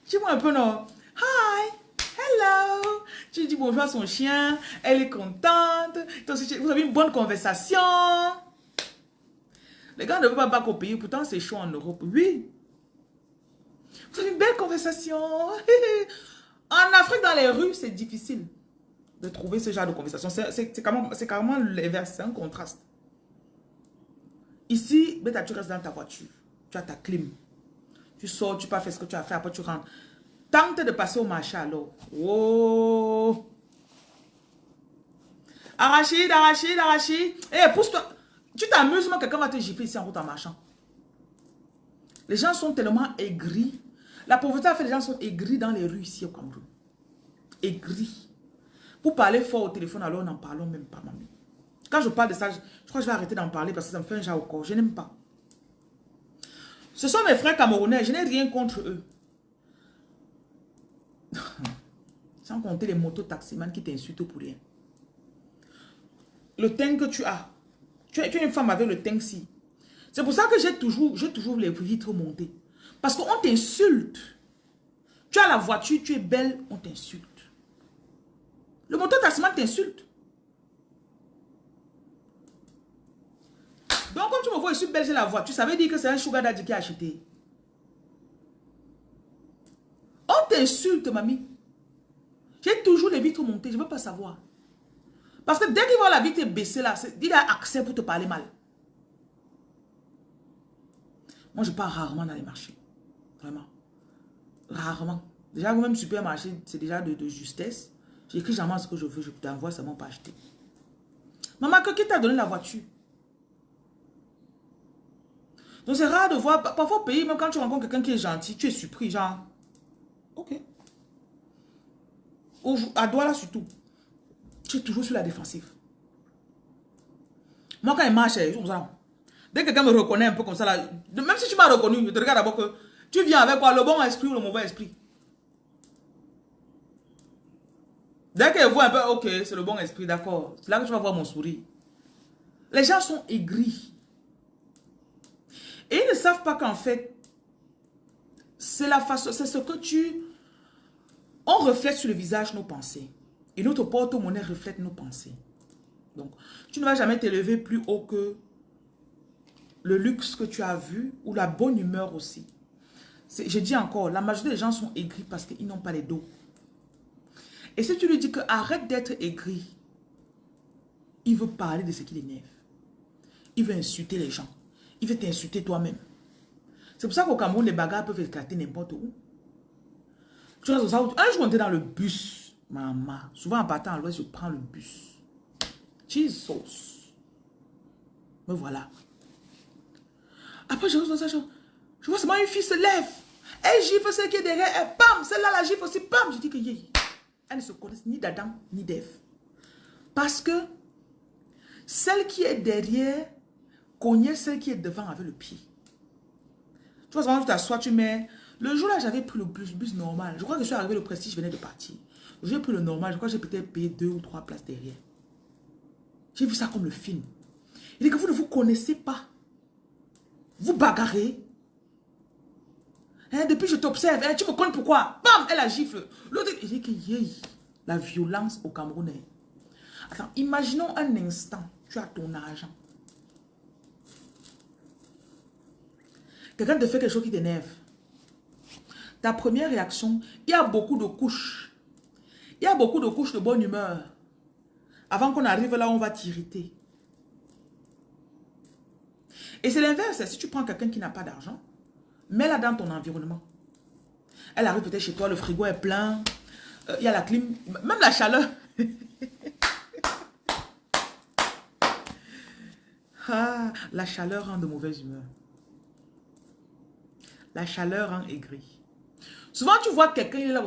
Dis-moi un peu, non? Hi, hello. Tu dis bonjour à son chien. Elle est contente. Vous avez une bonne conversation. Les gars ne veulent pas back au pays. Pourtant, c'est chaud en Europe. Oui. Vous avez une belle conversation. En Afrique, dans les rues, c'est difficile de trouver ce genre de conversation. C'est carrément l'inverse, c'est un contraste. Ici, bêta, tu restes dans ta voiture. Tu as ta clim. Tu sors, tu peux faire ce que tu as fait, après tu rentres. Tente de passer au marché alors. Oh! Arachide, Arachide, Arachide. Eh, pousse-toi. Tu t'amuses, mais quelqu'un va te gifler ici en route en marchant. Les gens sont tellement aigris. La pauvreté a fait les gens sont aigris dans les rues ici au Cameroun. Aigris. Pour parler fort au téléphone, alors n'en parlons même pas, mamie. Quand je parle de ça, je crois que je vais arrêter d'en parler parce que ça me fait un genre au corps. Je n'aime pas. Ce sont mes frères camerounais. Je n'ai rien contre eux. Sans compter les motos-taximans qui t'insultent pour rien. Le teint que tu as. Tu es une femme avec le teint-ci. C'est pour ça que j'ai toujours les vitres montées. Parce qu'on t'insulte. Tu as la voiture, tu es belle, on t'insulte. Le moto-taximan t'insulte. Donc, comme tu me vois, je suis belle, j'ai la voiture. Ça veut dire que c'est un sugar daddy qui a acheté. On t'insulte, mamie. J'ai toujours les vitres montées. Je ne veux pas savoir. Parce que dès qu'il voit la vitre baissée là, il a accès pour te parler mal. Moi, je pars rarement dans les marchés. Vraiment. Rarement. Déjà, même supermarché, c'est déjà de justesse. J'écris jamais ce que je veux. Je t'envoie seulement pas acheter. Maman, qui t'a donné la voiture? Donc, c'est rare de voir. Parfois, au pays, même quand tu rencontres quelqu'un qui est gentil, tu es surpris. Genre, ok. À Douala surtout. Tu es toujours sur la défensive. Moi, quand il marche, dès que quelqu'un me reconnaît un peu comme ça, là, même si tu m'as reconnu, je te regarde d'abord que tu viens avec quoi, le bon esprit ou le mauvais esprit. Dès qu'elle voit un peu, ok, c'est le bon esprit, d'accord. C'est là que tu vas voir mon sourire. Les gens sont aigris. Et ils ne savent pas qu'en fait, c'est la façon, c'est ce que on reflète sur le visage nos pensées. Et notre porte-monnaie reflète nos pensées. Donc, tu ne vas jamais t'élever plus haut que le luxe que tu as vu ou la bonne humeur aussi. Je dis encore, la majorité des gens sont aigris parce qu'ils n'ont pas les dos. Et si tu lui dis que arrête d'être aigri, il veut parler de ce qui l'énerve. Il veut insulter les gens. Il veut t'insulter toi-même. C'est pour ça qu'au Cameroun, les bagarres peuvent éclater n'importe où. Tu restes ça, un jour, on était dans le bus. Maman, souvent en partant à l'ouest, je prends le bus. Jesus. Me voilà. Après, je vois ça, je vois seulement une fille se lève. Elle gifle celle qui est derrière, elle, bam, celle-là la gifle aussi, bam. Je dis que elles ne se connaissent ni d'Adam ni d'Ève. Parce que celle qui est derrière cogner celle qui est devant avec le pied. Tu vois, souvent, tu t'assois, tu mets... Le jour-là, j'avais pris le bus normal. Je crois que je suis arrivé, le Prestige venait de partir. J'ai pris le normal, je crois que j'ai peut-être payé 2 ou 3 places derrière. J'ai vu ça comme le film. Il dit que vous ne vous connaissez pas. Vous bagarrez. Hein, depuis je t'observe, hein, tu me connais pourquoi? Bam, elle a gifle. L'autre, il dit que la violence au Cameroun. Attends, imaginons un instant, tu as ton argent. Quelqu'un te fait quelque chose qui t'énerve. Ta première réaction, il y a beaucoup de couches. Il y a beaucoup de couches de bonne humeur. Avant qu'on arrive là, on va t'irriter. Et c'est l'inverse. Si tu prends quelqu'un qui n'a pas d'argent, mets-la dans ton environnement. Elle arrive peut-être chez toi, le frigo est plein. Il y a la clim, même la chaleur. Ah, la chaleur rend de mauvaise humeur. La chaleur rend aigri. Souvent, tu vois quelqu'un, il est là,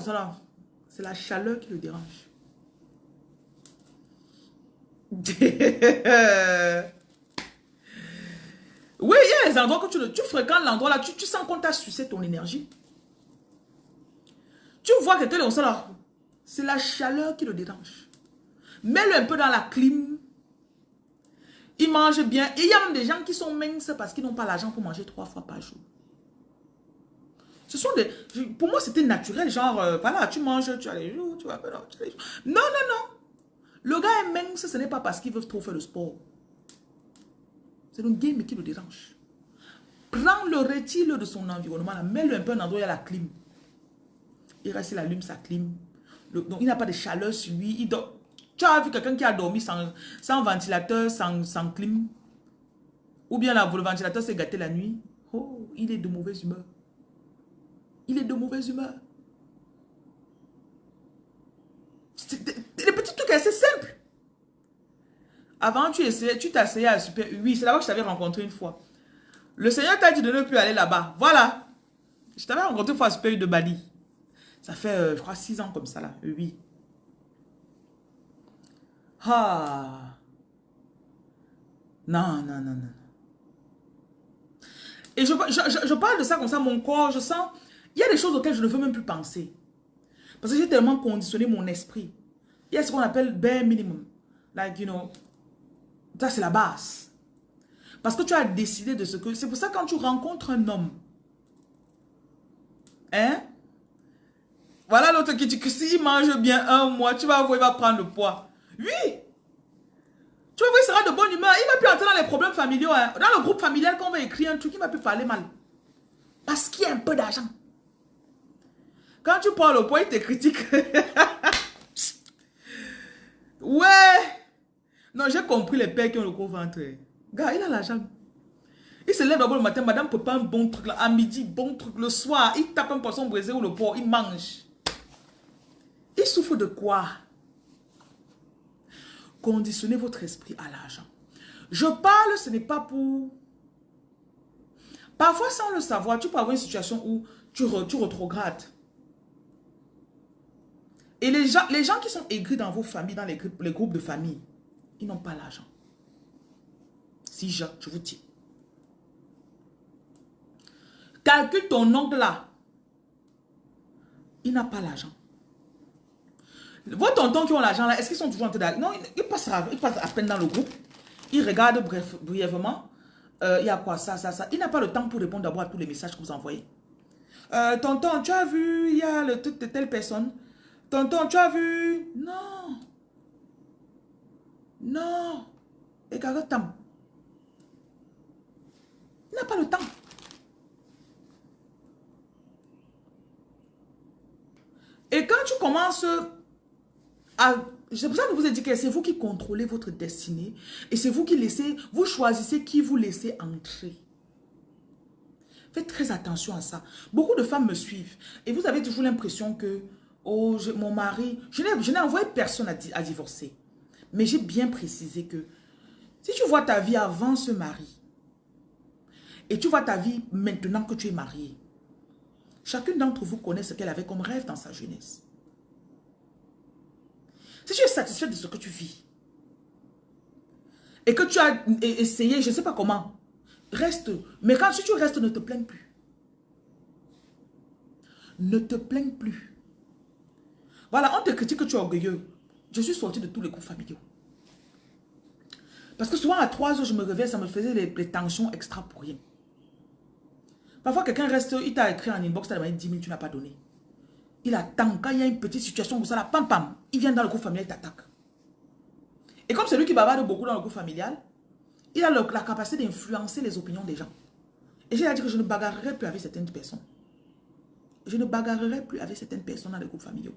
c'est la chaleur qui le dérange. Oui, il y a des endroits que tu fréquentes l'endroit là, tu sens qu'on t'a sucé ton énergie. Tu vois quelqu'un comme ça là, c'est la chaleur qui le dérange. Mets-le un peu dans la clim. Il mange bien. Et il y a même des gens qui sont minces parce qu'ils n'ont pas l'argent pour manger 3 fois par jour. Ce sont des... Pour moi, c'était naturel. Genre, voilà, tu manges, tu as les jours, tu vas... Non, non, non. Le gars est mince, ce n'est pas parce qu'il veut trop faire le sport. C'est le game qui le dérange. Prends-le, retire-le de son environnement. Mets-le un peu un endroit où il y a la clim. Il reste, il allume sa clim. Donc, il n'a pas de chaleur sur lui. Il dort. Tu as vu quelqu'un qui a dormi sans ventilateur, sans clim? Ou bien là, le ventilateur s'est gâté la nuit. Oh, il est de mauvaise humeur. Il est de mauvaise humeur. Les petits trucs assez simples. Avant, tu t'asseyais à Super 8. C'est là-bas que je t'avais rencontré une fois. Le Seigneur t'a dit de ne plus aller là-bas. Voilà. Je t'avais rencontré une fois à Super 8 de Bali. Ça fait, je crois, 6 ans comme ça, là. 8. Ah. Non, non, non, non. Et je parle de ça comme ça, mon corps, je sens... Il y a des choses auxquelles je ne veux même plus penser. Parce que j'ai tellement conditionné mon esprit. Il y a ce qu'on appelle bare minimum. Like, you know, ça c'est la base. Parce que tu as décidé de ce que... C'est pour ça que quand tu rencontres un homme, hein, voilà l'autre qui dit que s'il mange bien un mois, tu vas voir, il va prendre le poids. Oui! Tu vas voir, il sera de bonne humeur. Il ne va plus entrer dans les problèmes familiaux. Hein. Dans le groupe familial, quand on va écrire un truc, il ne va plus parler mal. Parce qu'il y a un peu d'argent. Quand tu prends le poids, il te critique. Ouais! Non, j'ai compris les pères qui ont le gros ventre. Gars, il a l'argent. Il se lève d'abord le matin, madame peut pas un bon truc là. À midi, bon truc. Le soir, il tape un poisson brisé ou le porc, il mange. Il souffre de quoi? Conditionnez votre esprit à l'argent. Je parle, ce n'est pas pour... Parfois, sans le savoir, tu peux avoir une situation où tu retrogrades. Et les gens qui sont aigris dans vos familles, dans les groupes de famille, ils n'ont pas l'argent. Si je vous dis. Calcule ton oncle là. Il n'a pas l'argent. Vos tontons qui ont l'argent là, est-ce qu'ils sont toujours en train d'aller? Non, ils passent à peine dans le groupe. Ils regardent brièvement. Il y a quoi? Ça. Il n'a pas le temps pour répondre d'abord à tous les messages que vous envoyez. Tonton, tu as vu, il y a le truc de telle personne. Tonton, tu as vu? Non. Non. Et il n'a pas le temps. Et quand tu commences à... C'est pour ça que je vous ai dit que c'est vous qui contrôlez votre destinée. Et c'est vous qui laissez... Vous choisissez qui vous laissez entrer. Faites très attention à ça. Beaucoup de femmes me suivent. Et vous avez toujours l'impression que... Oh, mon mari... Je n'ai envoyé personne à divorcer. Mais j'ai bien précisé que... Si tu vois ta vie avant ce mari... Et tu vois ta vie maintenant que tu es marié... Chacune d'entre vous connaît ce qu'elle avait comme rêve dans sa jeunesse. Si tu es satisfait de ce que tu vis, et que tu as essayé, je ne sais pas comment, Reste. Mais quand si tu restes, ne te plains plus. Ne te plains plus. Voilà, on te critique que tu es orgueilleux. Je suis sortie de tous les groupes familiaux. Parce que souvent à 3 heures, je me réveille, ça me faisait les tensions extra pour rien. Parfois, quelqu'un reste, il t'a écrit en inbox, tu as demandé 10 000, tu n'as pas donné. Il attend, quand il y a une petite situation comme ça, là, pam pam, il vient dans le groupe familial, il t'attaque. Et comme c'est lui qui bavarde beaucoup dans le groupe familial, il a la capacité d'influencer les opinions des gens. Et j'ai dit que je ne bagarrerai plus avec certaines personnes. Je ne bagarrerai plus avec certaines personnes dans les groupes familiaux.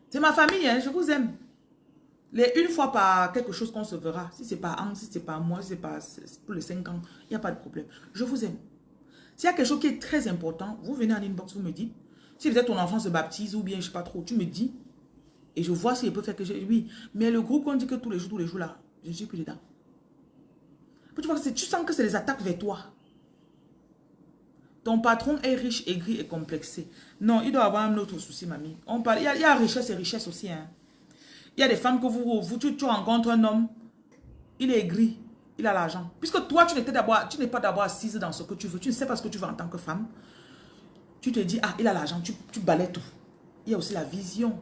C'est ma famille, hein, je vous aime. Une fois par quelque chose qu'on se verra. Si c'est pas un, si c'est pas moi, si c'est pas pour les 5 ans, il n'y a pas de problème. Je vous aime. S'il y a quelque chose qui est très important, vous venez en inbox, vous me dites. Si peut-être ton enfant se baptise ou bien je ne sais pas trop, tu me dis. Et je vois s'il peut faire que j'ai... Oui, mais le groupe qu'on dit que tous les jours là, je ne suis plus dedans. Tu sens que c'est des attaques vers toi. Ton patron est riche, aigri et complexé. Non, il doit avoir un autre souci, mamie. On parle, il y a richesse et richesse aussi. Hein. Il y a des femmes que tu rencontres un homme, il est aigri, il a l'argent. Puisque toi, tu n'es pas d'abord assise dans ce que tu veux. Tu ne sais pas ce que tu veux en tant que femme. Tu te dis, ah, il a l'argent, tu balais tout. Il y a aussi la vision.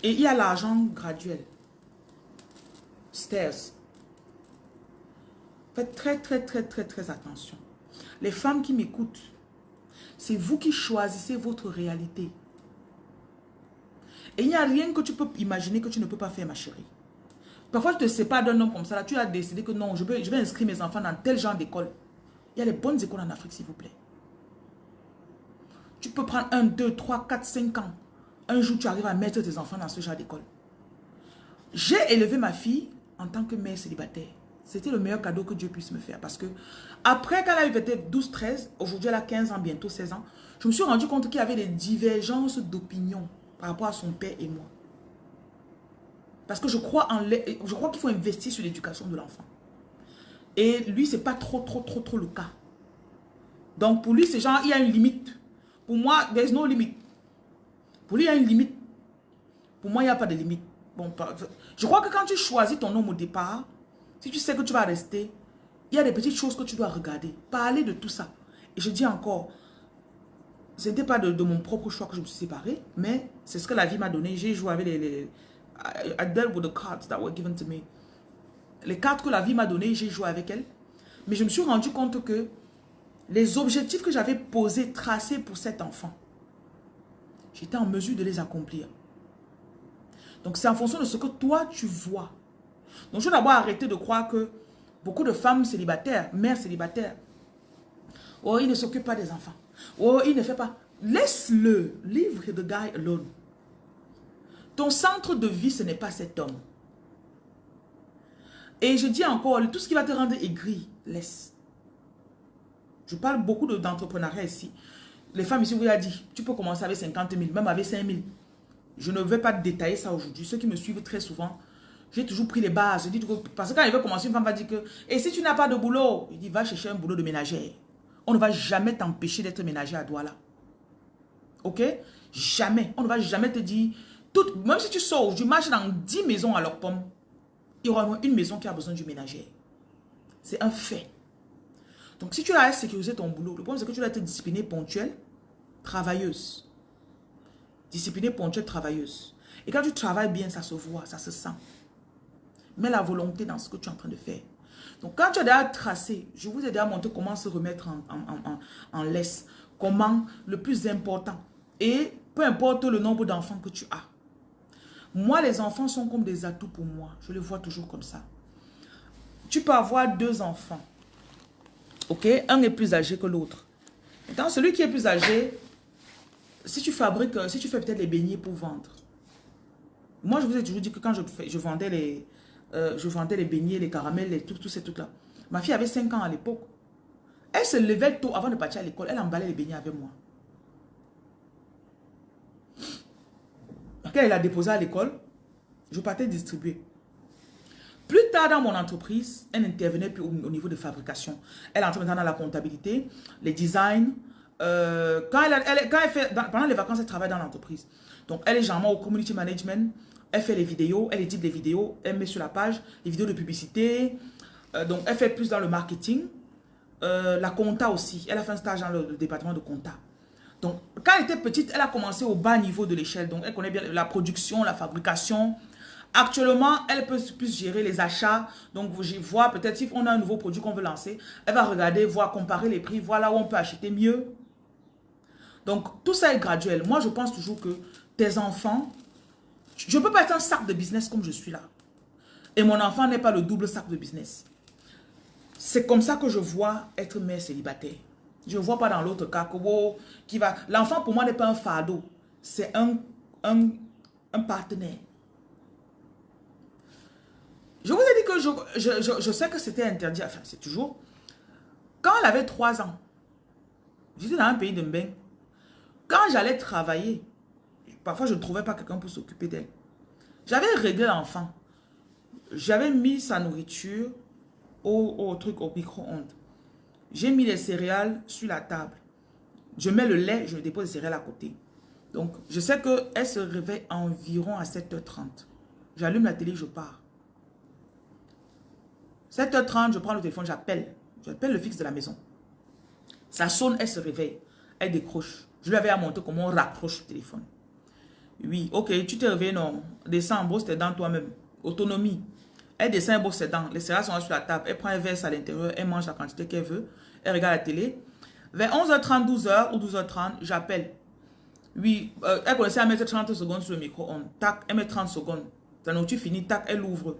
Et il y a l'argent graduel. Stairs. Faites très attention. Les femmes qui m'écoutent, c'est vous qui choisissez votre réalité. Et il n'y a rien que tu peux imaginer que tu ne peux pas faire, ma chérie. Parfois, tu te sépares d'un homme comme ça, là, tu as décidé que non, je vais inscrire mes enfants dans tel genre d'école. Il y a les bonnes écoles en Afrique, s'il vous plaît. Tu peux prendre 1, 2, 3, 4, 5 ans. Un jour, tu arrives à mettre tes enfants dans ce genre d'école. J'ai élevé ma fille en tant que mère célibataire. C'était le meilleur cadeau que Dieu puisse me faire. Parce que après, quand elle avait peut-être 12, 13, aujourd'hui elle a 15 ans, bientôt 16 ans, je me suis rendu compte qu'il y avait des divergences d'opinion par rapport à son père et moi. Parce que je crois qu'il faut investir sur l'éducation de l'enfant. Et lui, ce n'est pas trop le cas. Donc pour lui, c'est genre, il y a une limite. Pour moi, there is no limit. Pour lui, il y a une limite. Pour moi, il n'y a pas de limite. Bon, je crois que quand tu choisis ton homme au départ, si tu sais que tu vas rester, il y a des petites choses que tu dois regarder. Parler de tout ça. Et je dis encore, ce n'était pas de mon propre choix que je me suis séparée, mais c'est ce que la vie m'a donné. J'ai joué avec I dealt with the cards that were given to me. Les cartes que la vie m'a données, j'ai joué avec elles. Mais je me suis rendu compte que les objectifs que j'avais posés, tracés pour cet enfant, j'étais en mesure de les accomplir. Donc c'est en fonction de ce que toi tu vois. Donc je dois d'abord arrêter de croire que beaucoup de femmes célibataires, mères célibataires, oh il ne s'occupe pas des enfants, oh il ne fait pas. Laisse-le, leave the guy alone. Ton centre de vie, ce n'est pas cet homme. Et je dis encore, tout ce qui va te rendre aigri, laisse. Je parle beaucoup d'entrepreneuriat ici. Les femmes ici, vous avez dit, tu peux commencer avec 50 000, même avec 5 000. Je ne vais pas détailler ça aujourd'hui. Ceux qui me suivent très souvent, j'ai toujours pris les bases. Parce que quand il veut commencer, une femme va dire que, et si tu n'as pas de boulot, il dit, va chercher un boulot de ménagère. On ne va jamais t'empêcher d'être ménagère à Douala. Ok? Jamais. On ne va jamais te dire, même si tu sors, tu marches dans 10 maisons à leur pomme, il y aura au moins une maison qui a besoin du ménagère. C'est un fait. Donc si tu as sécurisé ton boulot, le problème c'est que tu dois être disciplinée, ponctuelle, travailleuse. Disciplinée, ponctuelle, travailleuse. Et quand tu travailles bien, ça se voit, ça se sent. Mets la volonté dans ce que tu es en train de faire. Donc quand tu as déjà tracé, je vous ai déjà montré comment se remettre en laisse. Comment, le plus important. Et peu importe le nombre d'enfants que tu as. Moi, les enfants sont comme des atouts pour moi. Je les vois toujours comme ça. Tu peux avoir 2 enfants. Ok? Un est plus âgé que l'autre. Maintenant, celui qui est plus âgé, si tu fais peut-être les beignets pour vendre. Moi, je vous ai toujours dit que quand je vendais les beignets, les caramels, tous ces trucs-là. Ma fille avait 5 ans à l'époque. Elle se levait tôt avant de partir à l'école. Elle emballait les beignets avec moi. Quand elle a déposé à l'école, je partais distribuer. Plus tard dans mon entreprise, elle n'intervenait plus au niveau de fabrication. Elle entrait maintenant dans la comptabilité, les designs. Pendant les vacances, elle travaille dans l'entreprise. Donc, elle est généralement au community management, Elle fait les vidéos, elle édite les vidéos, elle met sur la page les vidéos de publicité. Donc, elle fait plus dans le marketing. La compta aussi. Elle a fait un stage dans le département de compta. Donc, quand elle était petite, elle a commencé au bas niveau de l'échelle. Donc, elle connaît bien la production, la fabrication. Actuellement, elle peut plus gérer les achats. Donc, je vois peut-être si on a un nouveau produit qu'on veut lancer, elle va regarder, voir, comparer les prix, voir là où on peut acheter mieux. Donc, tout ça est graduel. Moi, je pense toujours que tes enfants, je ne peux pas être un sac de business comme je suis là. Et mon enfant n'est pas le double sac de business. C'est comme ça que je vois être mère célibataire. Je ne vois pas dans l'autre cas que qui va. L'enfant pour moi n'est pas un fardeau. C'est un partenaire. Je vous ai dit que je sais que c'était interdit. Enfin, c'est toujours. Quand elle avait 3 ans, j'étais dans un pays de Mbeng. Quand j'allais travailler, parfois je ne trouvais pas quelqu'un pour s'occuper d'elle. J'avais réglé l'enfant. J'avais mis sa nourriture au micro-ondes. J'ai mis les céréales sur la table. Je mets le lait, je dépose les céréales à côté. Donc, je sais qu'elle se réveille environ à 7h30. J'allume la télé, je pars. 7h30, je prends le téléphone, j'appelle. J'appelle le fixe de la maison. Ça sonne, elle se réveille. Elle décroche. Je lui avais à montrer comment on raccroche le téléphone. Oui, ok, tu t'es réveillé, non. Descends, brosse tes dents toi-même. Autonomie. Elle descend, elle brosse ses dents. Les céréales sont sur la table. Elle prend un verre à l'intérieur. Elle mange la quantité qu'elle veut. Elle regarde la télé. Vers 11h30, 12h ou 12h30, j'appelle. Oui, elle connaissait à mettre 30 secondes sur le micro-ondes. Tac, elle met 30 secondes. La nourriture finie, tac, elle ouvre.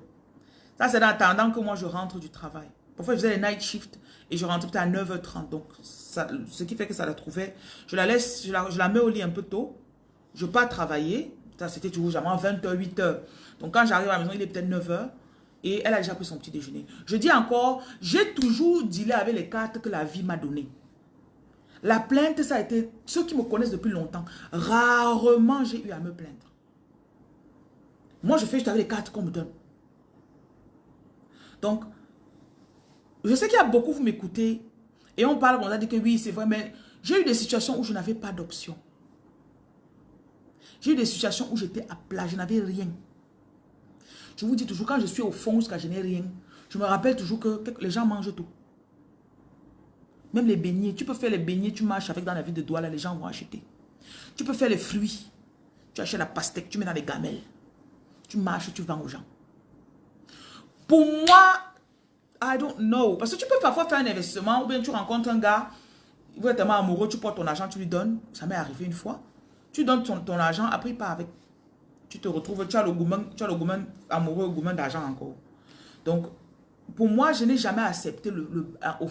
Ça, c'est en attendant que moi, je rentre du travail. Parfois, je faisais les night shifts et je rentrais peut-être à 9h30. Donc, ça, ce qui fait que ça la trouvait. Je la laisse, je la mets au lit un peu tôt. Je pars travailler. Ça, c'était toujours jamais 20h, 8h. Donc, quand j'arrive à la maison, il est peut-être 9h. Et elle a déjà pris son petit déjeuner. Je dis encore, j'ai toujours dealé avec les cartes que la vie m'a données. La plainte, ça a été... Ceux qui me connaissent depuis longtemps, rarement j'ai eu à me plaindre. Moi, je fais juste avec les cartes qu'on me donne. Donc, je sais qu'il y a beaucoup, vous m'écoutez, et on parle, on a dit que oui, c'est vrai, mais j'ai eu des situations où je n'avais pas d'option. J'ai eu des situations où j'étais à plat, je n'avais rien. Je vous dis toujours, quand je suis au fond, jusqu'à je n'ai rien, je me rappelle toujours que les gens mangent tout. Même les beignets, tu peux faire les beignets, tu marches avec dans la ville de Douala, les gens vont acheter. Tu peux faire les fruits, tu achètes la pastèque, tu mets dans les gamelles. Tu marches, tu vends aux gens. Pour moi, I don't know. Parce que tu peux parfois faire un investissement ou bien tu rencontres un gars, il est tellement amoureux, tu portes ton argent, tu lui donnes. Ça m'est arrivé une fois. Tu donnes ton argent, après il part avec. Tu te retrouves, tu as le gourmand amoureux, le gourmand d'argent encore. Donc, pour moi, je n'ai jamais accepté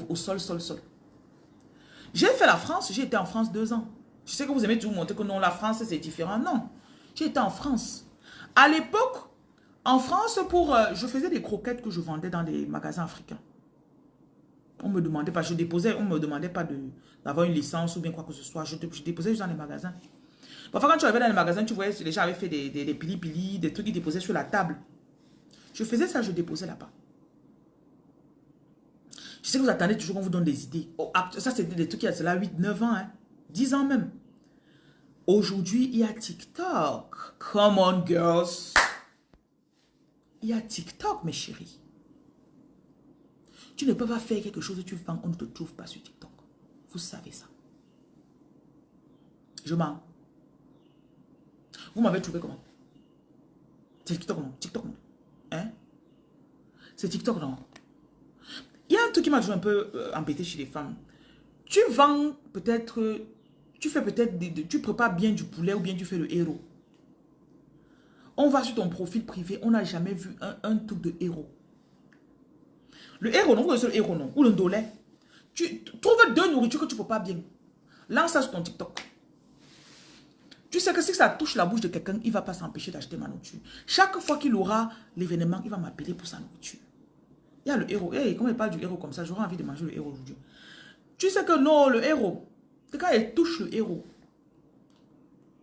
au sol. J'ai fait la France, j'ai été en France 2 ans. Je sais que vous aimez toujours montrer que non, la France c'est différent. Non, j'ai été en France. À l'époque, en France, je faisais des croquettes que je vendais dans des magasins africains. On me demandait pas, on me demandait pas d'avoir une licence ou bien quoi que ce soit. Je déposais juste dans les magasins. Parfois, quand tu arrivais dans les magasins, tu voyais que les gens avaient fait des pili-pili, des trucs qu'ils déposaient sur la table. Je faisais ça, je déposais là-bas. Je sais que vous attendez toujours qu'on vous donne des idées. Oh, ça, c'était des trucs qui y a 8, 9 ans, hein, 10 ans même. Aujourd'hui, il y a TikTok. Come on, girls. Il y a TikTok, mes chéris. Tu ne peux pas faire quelque chose que tu vends, on ne te trouve pas sur TikTok. Vous savez ça. Je mens. Vous m'avez trouvé comment? C'est TikTok, non? TikTok, non? Hein? C'est TikTok, non? Il y a un truc qui m'a toujours un peu embêté chez les femmes. Tu vends peut-être, tu fais peut-être, tu prépares bien du poulet ou bien tu fais le héros. On va sur ton profil privé, on n'a jamais vu un truc de héros. Le héros, non, vous connaissez le héros, non? Ou le ndolé. Tu trouves 2 nourritures que tu ne peux pas bien. Lance ça sur ton TikTok. Tu sais que si ça touche la bouche de quelqu'un, il ne va pas s'empêcher d'acheter ma nourriture. Chaque fois qu'il aura l'événement, il va m'appeler pour sa nourriture. Il y a le héros. Hey, comment il parle du héros comme ça? J'aurais envie de manger le héros aujourd'hui. Tu sais que non, le héros, c'est quand il touche le héros.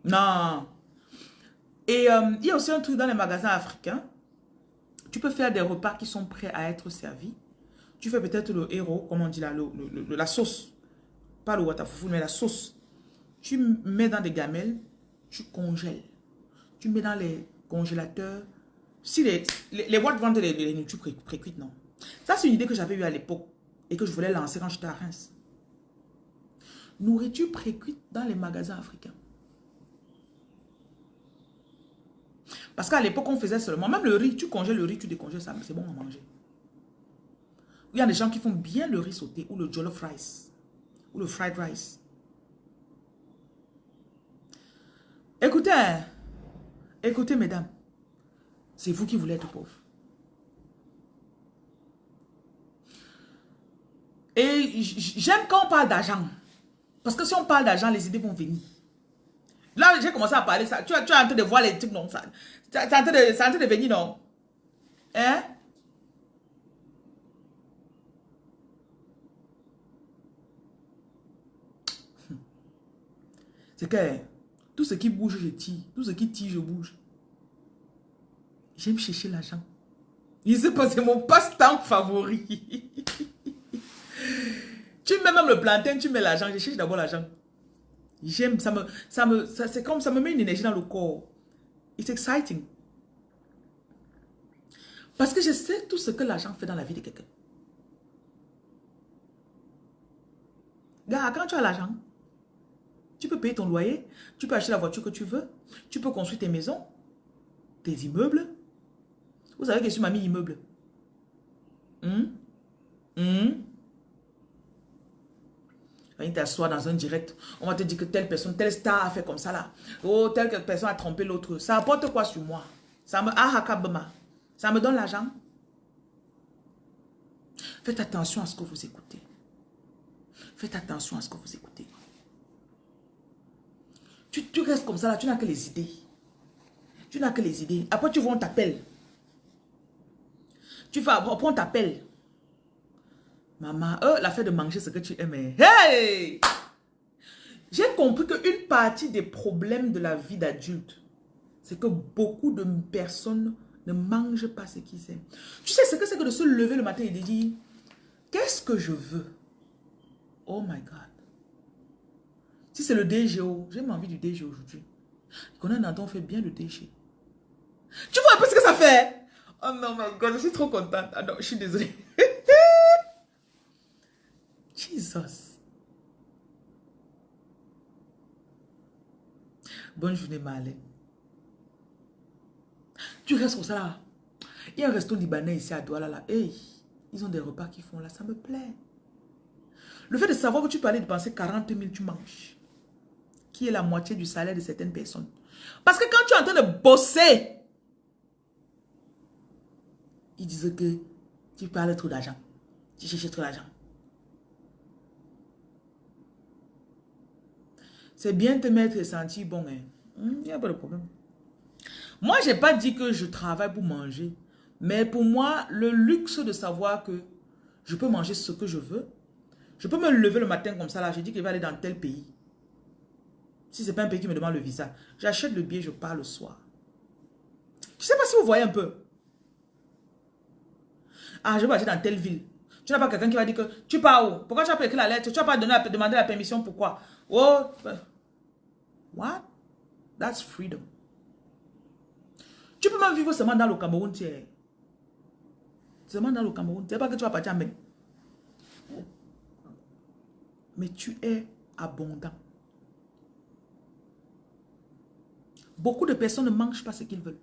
Non. Et il y a aussi un truc dans les magasins africains. Tu peux faire des repas qui sont prêts à être servis. Tu fais peut-être le héros, comme on dit là, la sauce. Pas le watafoufou, mais la sauce. Tu mets dans des gamelles, tu congèles. Tu mets dans congélateur. Si les boîtes vendent les nourritures pré-cuites, non. Ça, c'est une idée que j'avais eue à l'époque et que je voulais lancer quand j'étais à Reims. Nourriture pré-cuite dans les magasins africains. Parce qu'à l'époque, on faisait seulement, même le riz, tu congèles le riz, tu décongèles ça, c'est bon à manger. Il y a des gens qui font bien le riz sauté ou le jollof rice ou le fried rice. Écoutez, hein, écoutez mesdames, c'est vous qui voulez être pauvre. Et j'aime quand on parle d'argent. Parce que si on parle d'argent, les idées vont venir. Là, j'ai commencé à parler ça. Tu es en train de voir les trucs, non? C'est en train de venir, non? Hein? C'est que tout ce qui bouge, je tire. Tout ce qui tire, je bouge. J'aime chercher l'argent. Je sais pas, c'est mon passe-temps favori. Tu mets même le plantain, tu mets l'argent. Je cherche d'abord l'argent. J'aime, c'est comme ça me met une énergie dans le corps. It's exciting. Parce que je sais tout ce que l'argent fait dans la vie de quelqu'un. Gars, quand tu as l'argent, tu peux payer ton loyer, tu peux acheter la voiture que tu veux, tu peux construire tes maisons, tes immeubles. Vous savez que je suis mamie immeuble. Quand tu t'assois dans un direct, on va te dire que telle personne, telle star a fait comme ça là. Oh, telle personne a trompé l'autre. Ça apporte quoi sur moi? Ça me ça me donne l'argent. Faites attention à ce que vous écoutez. Faites attention à ce que vous écoutez. Tu restes comme ça là, tu n'as que les idées. Tu n'as que les idées. Après tu vois, on t'appelle. Après on t'appelle. Maman, la fait de manger ce que tu aimais. Hey! J'ai compris qu'une partie des problèmes de la vie d'adulte, c'est que beaucoup de personnes ne mangent pas ce qu'ils aiment. Tu sais ce que c'est que de se lever le matin et de dire, qu'est-ce que je veux? Oh my God. Si c'est le DGO, j'ai envie du DG aujourd'hui. Qu'on a un on fait bien le DG. Tu vois un peu ce que ça fait? Oh non, my God, je suis trop contente. Ah non, je suis désolée. Jesus. Bonne journée, Marlène. Tu restes comme ça là. Il y a un resto libanais ici à Douala là. Hey, ils ont des repas qu'ils font là, ça me plaît. Le fait de savoir que tu peux aller dépenser 40 000, tu manges. Qui est la moitié du salaire de certaines personnes. Parce que quand tu es en train de bosser, ils disent que tu parles trop d'argent. Tu cherches trop d'argent. C'est bien te mettre et sentir bon. Il n'y a pas de problème. Moi, je n'ai pas dit que je travaille pour manger. Mais pour moi, le luxe de savoir que je peux manger ce que je veux. Je peux me lever le matin comme ça là. Je dis que je vais aller dans tel pays. Si ce n'est pas un pays qui me demande le visa. J'achète le billet, je pars le soir. Je ne sais pas si vous voyez un peu. Ah, je vais aller dans telle ville. Tu n'as pas quelqu'un qui va dire que tu pars où? Pourquoi tu n'as pas écrit la lettre? Tu n'as pas demandé la permission, pourquoi? Oh, what? That's freedom. Tu peux même vivre seulement dans le Cameroun, tu es. Seulement dans le Cameroun. Tu sais pas que tu vas partir en Bénin. Mais tu es abondant. Beaucoup de personnes ne mangent pas ce qu'ils veulent.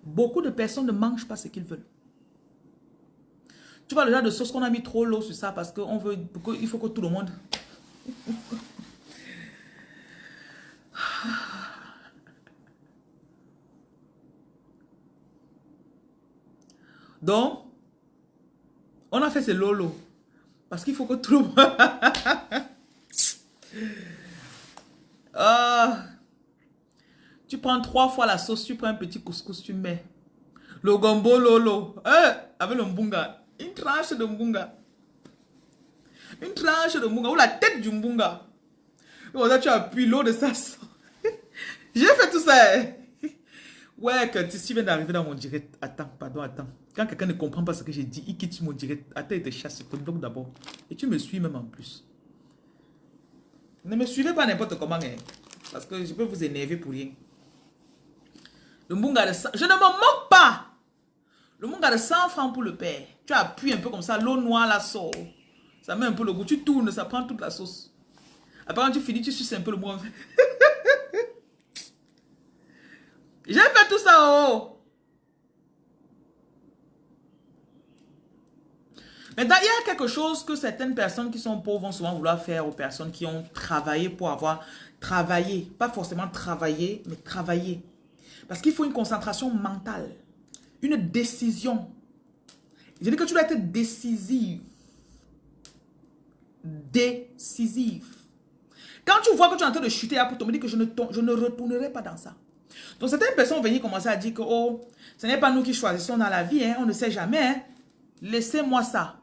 Beaucoup de personnes ne mangent pas ce qu'ils veulent. Tu vois le genre de sauce qu'on a mis trop l'eau sur ça parce qu'on veut, il faut que tout le monde... Donc, on a fait ce lolo parce qu'il faut que tout le monde... Tu prends 3 fois la sauce, tu prends un petit couscous, tu mets le gombo lolo, avec le mbunga, une tranche de mbunga, ou la tête du mbunga. Donc là, tu appuies l'eau de ça. J'ai fait tout ça. Ouais, quand tu viens d'arriver dans mon direct, attends. Quand quelqu'un ne comprend pas ce que j'ai dit, il quitte mon direct. Attends, il te chasse, il te bloque d'abord. Et tu me suis même en plus. Ne me suivez pas n'importe comment, parce que je peux vous énerver pour rien. Le munga de 100, je ne me moque pas. Le munga de 100 francs pour le père. Tu appuies un peu comme ça, l'eau noire la sort. Ça met un peu le goût. Tu tournes, ça prend toute la sauce. Après quand tu finis, tu suces un peu le bois. J'ai fait tout ça, oh. Maintenant, il y a quelque chose que certaines personnes qui sont pauvres vont souvent vouloir faire aux personnes qui ont travaillé pour avoir travaillé. Pas forcément travaillé, mais travailler. Parce qu'il faut une concentration mentale. Une décision. Je dis que tu dois être décisive. Décisive. Quand tu vois que tu es en train de chuter pour te dire que je ne retournerai pas dans ça. Donc certaines personnes vont venir commencer à dire que oh, ce n'est pas nous qui choisissons dans la vie, hein, on ne sait jamais. Hein. Laissez-moi ça.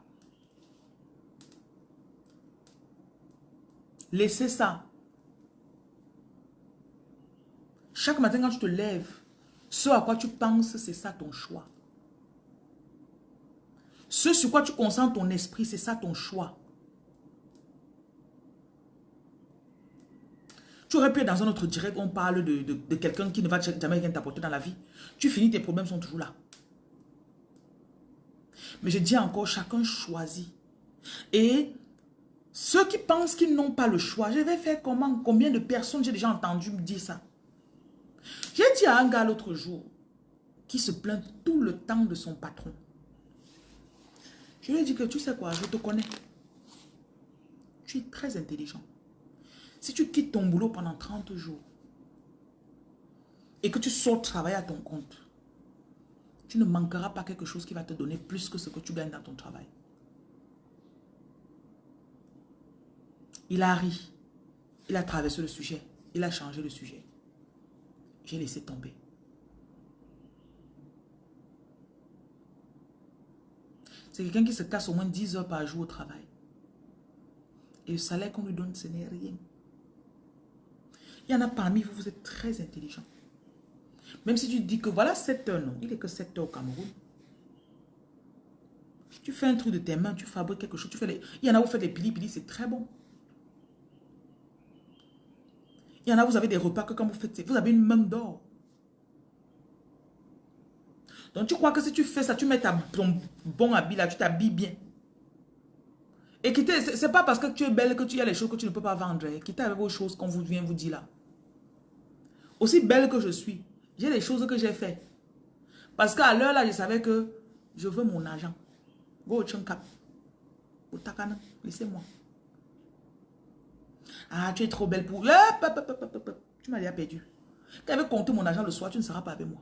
Laissez ça. Chaque matin quand tu te lèves, ce à quoi tu penses, c'est ça ton choix. Ce sur quoi tu concentres ton esprit, c'est ça ton choix. Tu aurais pu être dans un autre direct où on parle de quelqu'un qui ne va jamais rien t'apporter dans la vie. Tu finis, tes problèmes sont toujours là. Mais je dis encore, chacun choisit. Et ceux qui pensent qu'ils n'ont pas le choix, je vais faire comment? Combien de personnes j'ai déjà entendu me dire ça? J'ai dit à un gars l'autre jour, qui se plaint tout le temps de son patron. Je lui ai dit que tu sais quoi, je te connais. Tu es très intelligent. Si tu quittes ton boulot pendant 30 jours et que tu sors travailler à ton compte, tu ne manqueras pas quelque chose qui va te donner plus que ce que tu gagnes dans ton travail. Il a ri. Il a traversé le sujet. Il a changé le sujet. J'ai laissé tomber. C'est quelqu'un qui se casse au moins 10 heures par jour au travail. Et le salaire qu'on lui donne, ce n'est rien. Il y en a parmi vous, vous êtes très intelligents. Même si tu dis que voilà 7 heures, non. Il n'est que 7 heures au Cameroun. Tu fais un truc de tes mains, tu fabriques quelque chose. Il y en a, vous faites des pili-pili, c'est très bon. Il y en a, vous avez des repas que quand vous faites, vous avez une main d'or. Donc tu crois que si tu fais ça, tu mets ton bon habit là, tu t'habilles bien. Et quittez, c'est pas parce que tu es belle que tu as les choses que tu ne peux pas vendre. Quittez avec vos choses qu'on vient vous dire là. Aussi belle que je suis, j'ai des choses que j'ai fait. Parce qu'à l'heure là, je savais que je veux mon argent. Go cap. Laissez-moi. Ah, tu es trop belle pour... Tu m'as déjà perdu. Quand je vais compter mon argent le soir, tu ne seras pas avec moi.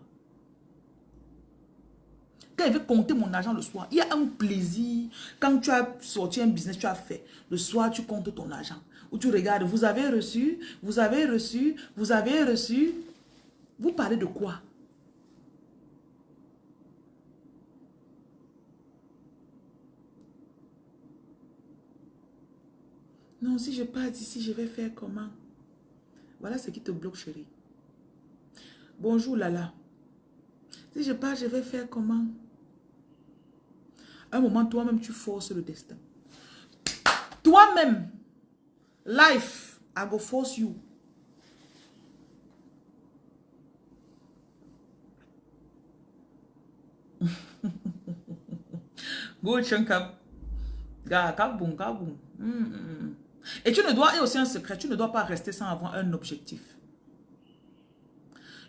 Quand je vais compter mon argent le soir, il y a un plaisir. Quand tu as sorti un business, tu as fait. Le soir, tu comptes ton argent. Ou tu regardes, vous avez reçu, vous avez reçu, vous avez reçu. Vous parlez de quoi? Non, si je pars d'ici, je vais faire comment? Voilà ce qui te bloque, chérie. Bonjour, Lala. Si je pars, je vais faire comment? À un moment, toi-même, tu forces le destin. Toi-même, life, I go force you. Go, chankap. Kaboum, kaboum. Et tu ne dois, et aussi un secret, tu ne dois pas rester sans avoir un objectif.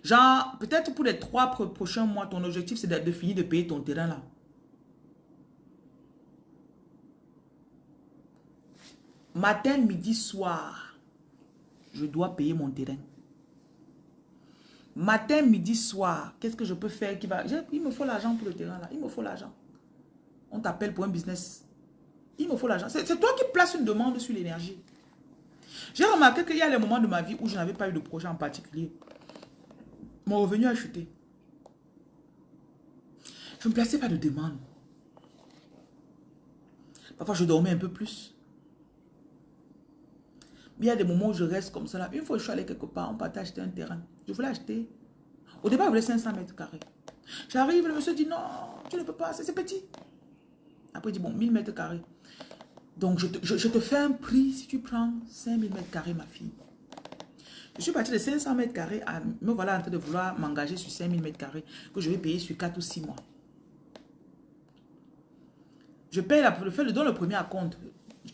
Genre, peut-être pour les 3 prochains mois, ton objectif, c'est de finir de payer ton terrain là. Matin, midi, soir, je dois payer mon terrain. Matin, midi, soir, qu'est-ce que je peux faire qui va... Il me faut l'argent pour le terrain là, il me faut l'argent. On t'appelle pour un business. Il me faut l'argent. C'est toi qui places une demande sur l'énergie. J'ai remarqué qu'il y a les moments de ma vie où je n'avais pas eu de projet en particulier. Mon revenu a chuté. Je ne me plaçais pas de demande. Parfois, je dormais un peu plus. Mais il y a des moments où je reste comme ça. Là. Une fois, je suis allée quelque part, on partait acheter un terrain. Je voulais acheter. Au départ, je voulais 500 mètres carrés. J'arrive, le monsieur dit non, tu ne peux pas, c'est petit. Après, il dit bon, 1000 mètres carrés. Donc, je te fais un prix si tu prends 5000 mètres carrés, ma fille. Je suis parti de 500 mètres carrés à me voilà en train de vouloir m'engager sur 5000 mètres carrés que je vais payer sur 4 ou 6 mois. Je paye le don le premier à compte.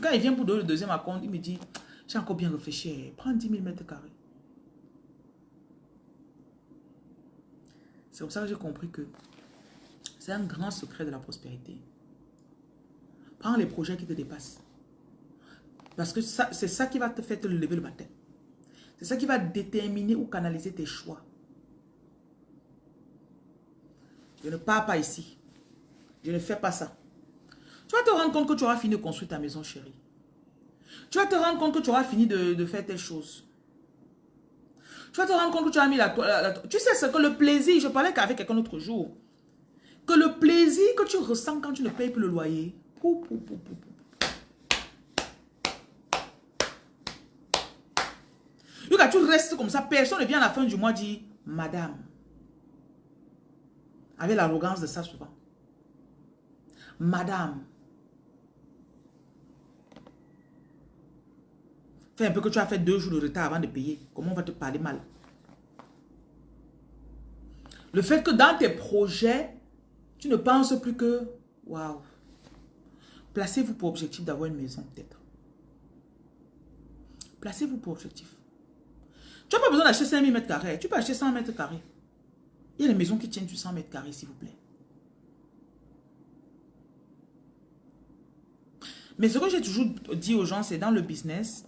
Quand il vient pour donner le deuxième à compte, il me dit, j'ai encore bien réfléchi, prends 10 000 mètres carrés. C'est comme ça que j'ai compris que c'est un grand secret de la prospérité. Prends les projets qui te dépassent. Parce que c'est ça qui va te faire te lever le matin. C'est ça qui va déterminer ou canaliser tes choix. Je ne pars pas ici. Je ne fais pas ça. Tu vas te rendre compte que tu auras fini de construire ta maison, chérie. Tu vas te rendre compte que tu auras fini de faire telle chose. Tu vas te rendre compte que tu as mis la toile. Tu sais ce que le plaisir, je parlais avec quelqu'un l'autre jour, que le plaisir que tu ressens quand tu ne payes plus le loyer. Quand tu restes comme ça, personne ne vient à la fin du mois dire, madame, avec l'arrogance de ça souvent. Madame, fais un peu que tu as fait 2 jours de retard avant de payer. Comment on va te parler mal? Le fait que dans tes projets, tu ne penses plus que, waouh, placez-vous pour objectif d'avoir une maison peut-être. Placez-vous pour objectif. Tu n'as pas besoin d'acheter 5000 mètres carrés. Tu peux acheter 100 mètres carrés. Il y a des maisons qui tiennent sur 100 mètres carrés, s'il vous plaît. Mais ce que j'ai toujours dit aux gens, c'est dans le business,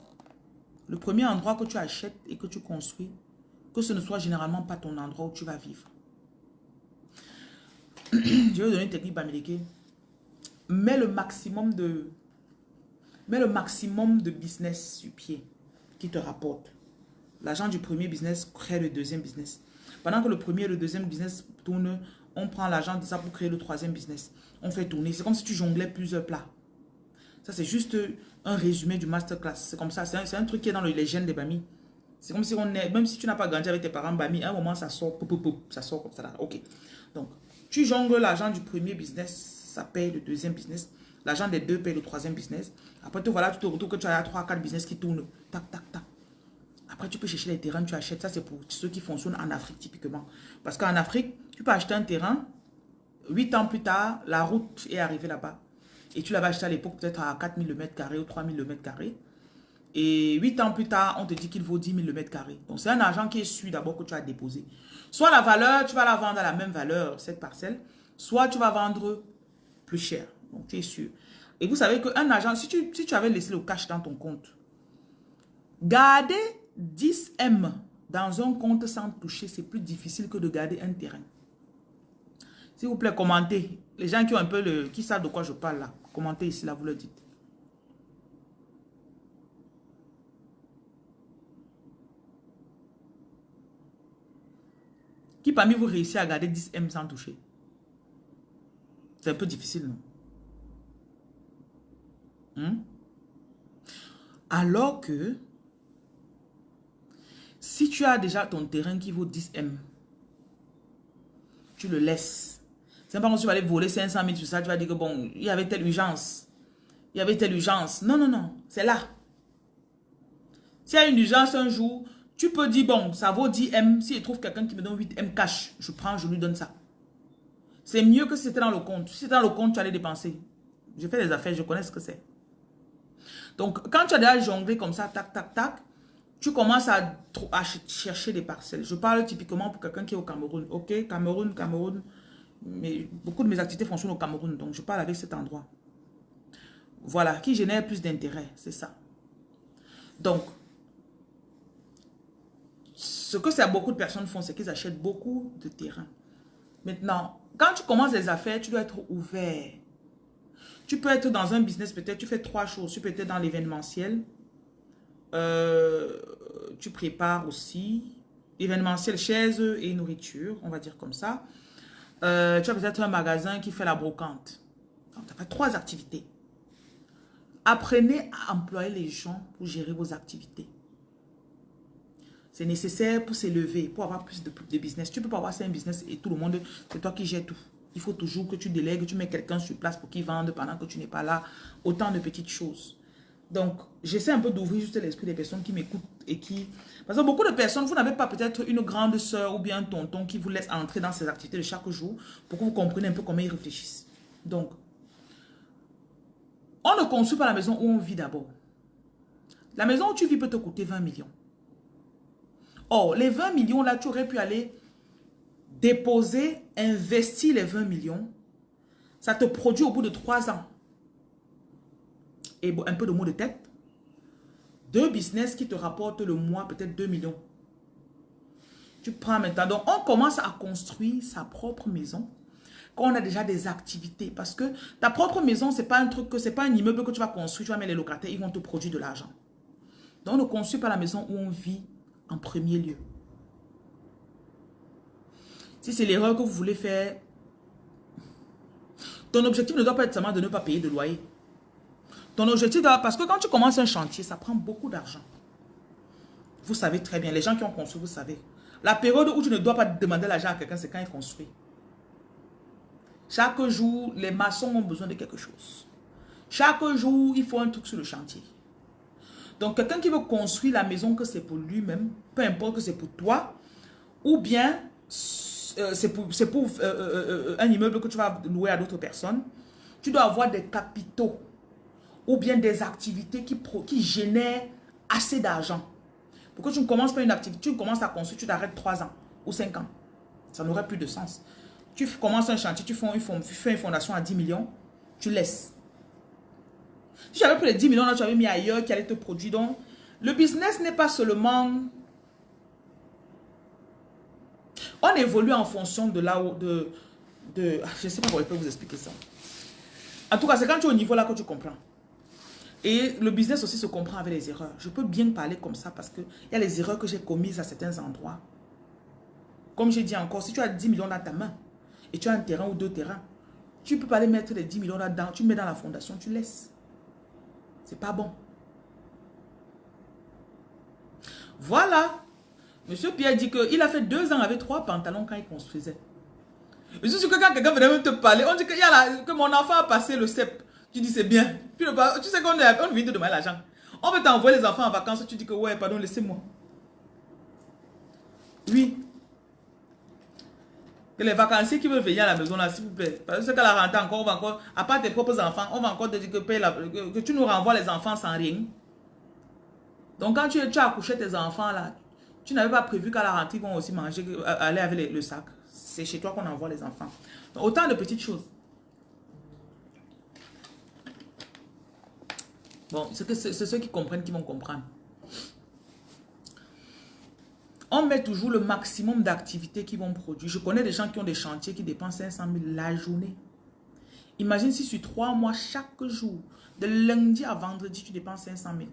le premier endroit que tu achètes et que tu construis, que ce ne soit généralement pas ton endroit où tu vas vivre. Je vais vous donner une technique bamileke. Mets le maximum de business sur pied qui te rapporte. L'argent du premier business crée le deuxième business. Pendant que le premier et le deuxième business tournent, on prend l'argent de ça pour créer le troisième business. On fait tourner. C'est comme si tu jonglais plusieurs plats. Ça, c'est juste un résumé du masterclass. C'est comme ça. C'est un truc qui est dans les gènes des Bami. C'est comme si on est, même si tu n'as pas grandi avec tes parents Bami, à un moment, ça sort. Ça sort comme ça. Là. OK. Donc, tu jongles l'argent du premier business, ça paye le deuxième business. L'argent des deux paye le troisième business. Après, voilà, tu te retrouves que tu as 3-4 business qui tournent. Tac, tac, tac. Après, tu peux chercher les terrains, tu achètes. Ça, c'est pour ceux qui fonctionnent en Afrique, typiquement. Parce qu'en Afrique, tu peux acheter un terrain. 8 ans plus tard, la route est arrivée là-bas. Et tu l'avais acheté à l'époque peut-être à 4 000 le mètre carré ou 3 000 le mètre carré. Et 8 ans plus tard, on te dit qu'il vaut 10 000 le mètre carré. Donc, c'est un argent qui est su d'abord que tu as déposé. Soit la valeur, tu vas la vendre à la même valeur, cette parcelle. Soit tu vas vendre plus cher. Donc, tu es sûr. Et vous savez qu'un argent, si tu avais laissé le cash dans ton compte, garder 10 M dans un compte sans toucher, c'est plus difficile que de garder un terrain. S'il vous plaît, commentez. Les gens qui ont un peu qui savent de quoi je parle là, commentez ici, là, vous le dites. Qui parmi vous réussit à garder 10 M sans toucher? C'est un peu difficile, non? Alors que si tu as déjà ton terrain qui vaut 10 M, tu le laisses. C'est pas comme si tu vas aller voler 500 000 sur ça, tu vas dire que bon, il y avait telle urgence. Il y avait telle urgence. Non, non, non, c'est là. S'il y a une urgence un jour, tu peux dire bon, ça vaut 10 M. Si je trouve quelqu'un qui me donne 8 M cash, je prends, je lui donne ça. C'est mieux que si c'était dans le compte. Si c'était dans le compte, tu allais dépenser. Je fais des affaires, je connais ce que c'est. Donc, quand tu as déjà jonglé comme ça, tac, tac, tac, tu commences à chercher des parcelles. Je parle typiquement pour quelqu'un qui est au Cameroun. Ok, Cameroun. Mais beaucoup de mes activités fonctionnent au Cameroun. Donc, je parle avec cet endroit. Voilà, qui génère plus d'intérêt. C'est ça. Donc, ce que beaucoup de personnes font, c'est qu'ils achètent beaucoup de terrain. Maintenant, quand tu commences les affaires, tu dois être ouvert. Tu peux être dans un business, peut-être, tu fais 3 choses. Tu peux être dans l'événementiel. Tu prépares aussi. Événementiel, chaises et nourriture, on va dire comme ça. Tu as peut-être un magasin qui fait la brocante. Donc, tu as fait 3 activités. Apprenez à employer les gens pour gérer vos activités. C'est nécessaire pour s'élever, pour avoir plus de business. Tu ne peux pas avoir 5 business et tout le monde, c'est toi qui gères tout. Il faut toujours que tu délègues, tu mets quelqu'un sur place pour qu'il vende pendant que tu n'es pas là. Autant de petites choses. Donc, j'essaie un peu d'ouvrir juste l'esprit des personnes qui m'écoutent et qui... Parce que beaucoup de personnes, vous n'avez pas peut-être une grande sœur ou bien un tonton qui vous laisse entrer dans ces activités de chaque jour pour que vous compreniez un peu comment ils réfléchissent. Donc, on ne construit pas la maison où on vit d'abord. La maison où tu vis peut te coûter 20 millions. Or, les 20 millions là, tu aurais pu aller déposer, investir les 20 millions. Ça te produit au bout de 3 ans. Et un peu de maux de tête. 2 business qui te rapportent le mois peut-être 2 millions. Tu prends maintenant. Donc, on commence à construire sa propre maison quand on a déjà des activités. Parce que ta propre maison, ce n'est pas un truc, c'est pas un immeuble que tu vas construire. Tu vas mettre les locataires, ils vont te produire de l'argent. Donc, on ne construit pas la maison où on vit en premier lieu. Si c'est l'erreur que vous voulez faire, ton objectif ne doit pas être seulement de ne pas payer de loyer. Ton objectif doit... Parce que quand tu commences un chantier, ça prend beaucoup d'argent. Vous savez très bien, les gens qui ont construit, vous savez. La période où tu ne dois pas demander l'argent à quelqu'un, c'est quand il construit. Chaque jour, les maçons ont besoin de quelque chose. Chaque jour, il faut un truc sur le chantier. Donc, quelqu'un qui veut construire la maison que c'est pour lui-même, peu importe que c'est pour toi, ou bien c'est pour un immeuble que tu vas louer à d'autres personnes, tu dois avoir des capitaux ou bien des activités qui génèrent assez d'argent. Pour que tu ne commences pas une activité, tu commences à construire, tu t'arrêtes 3 ans ou 5 ans. Ça n'aurait plus de sens. Tu commences un chantier, tu fais une fondation à 10 millions, tu laisses. Si j'avais pris les 10 millions là, tu avais mis ailleurs qui allait te produire. Donc, le business n'est pas seulement... On évolue en fonction de là où... je ne sais pas comment je peux vous expliquer ça. En tout cas, c'est quand tu es au niveau là que tu comprends. Et le business aussi se comprend avec les erreurs. Je peux bien parler comme ça parce qu'il y a les erreurs que j'ai commises à certains endroits. Comme j'ai dit encore, si tu as 10 millions dans ta main et tu as un terrain ou 2 terrains, tu ne peux pas aller mettre les 10 millions là-dedans. Tu mets dans la fondation, tu laisses. C'est pas bon. Voilà. Monsieur Pierre dit qu'il a fait 2 ans avec 3 pantalons quand il construisait. Je suis sûr que quand quelqu'un venait même te parler, on dit que mon enfant a passé le CEP. Tu dis c'est bien. Puis tu sais qu'on vient de demander l'argent. On veut t'envoyer les enfants en vacances. Tu dis que ouais, pardon, laissez-moi. Oui. Que les vacanciers qui veulent venir à la maison là, s'il vous plaît. Parce que qu'à la rentrée encore, on va encore, à part tes propres enfants, on va encore te dire que tu nous renvoies les enfants sans rien. Donc quand tu as accouché tes enfants là, tu n'avais pas prévu qu'à la rentrée, ils vont aussi manger, aller avec le sac. C'est chez toi qu'on envoie les enfants. Donc, autant de petites choses. Bon, c'est ceux qui comprennent qui vont comprendre. On met toujours le maximum d'activités qui vont produire. Je connais des gens qui ont des chantiers qui dépensent 500 000 la journée. Imagine si sur 3 mois, chaque jour, de lundi à vendredi, tu dépenses 500 000.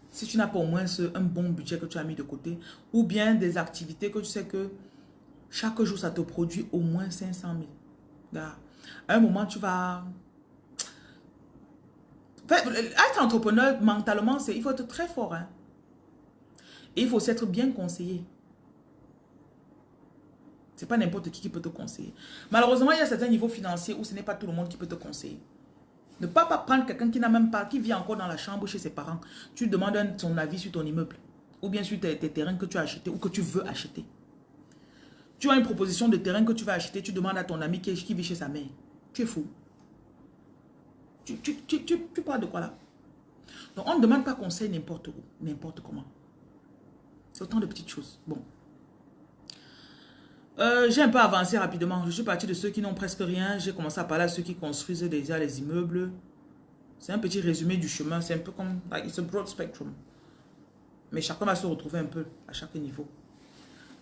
Si tu n'as pas au moins un bon budget que tu as mis de côté, ou bien des activités que tu sais que chaque jour, ça te produit au moins 500 000. Là, à un moment, tu vas... Être entrepreneur, mentalement, il faut être très fort. Hein? Et il faut s'être bien conseillé. Ce n'est pas n'importe qui peut te conseiller. Malheureusement, il y a certains niveaux financiers où ce n'est pas tout le monde qui peut te conseiller. Ne pas prendre quelqu'un qui n'a même pas, qui vit encore dans la chambre chez ses parents. Tu demandes son avis sur ton immeuble. Ou bien sur tes terrains que tu as achetés ou que tu veux acheter. Tu as une proposition de terrain que tu vas acheter, tu demandes à ton ami qui vit chez sa mère. Tu es fou. Tu parles de quoi là? Donc on ne demande pas conseil n'importe où, n'importe comment. C'est autant de petites choses. Bon. J'ai un peu avancé rapidement. Je suis parti de ceux qui n'ont presque rien. J'ai commencé à parler à ceux qui construisent déjà les immeubles. C'est un petit résumé du chemin. C'est un peu comme... Like, it's a broad spectrum. Mais chacun va se retrouver un peu à chaque niveau.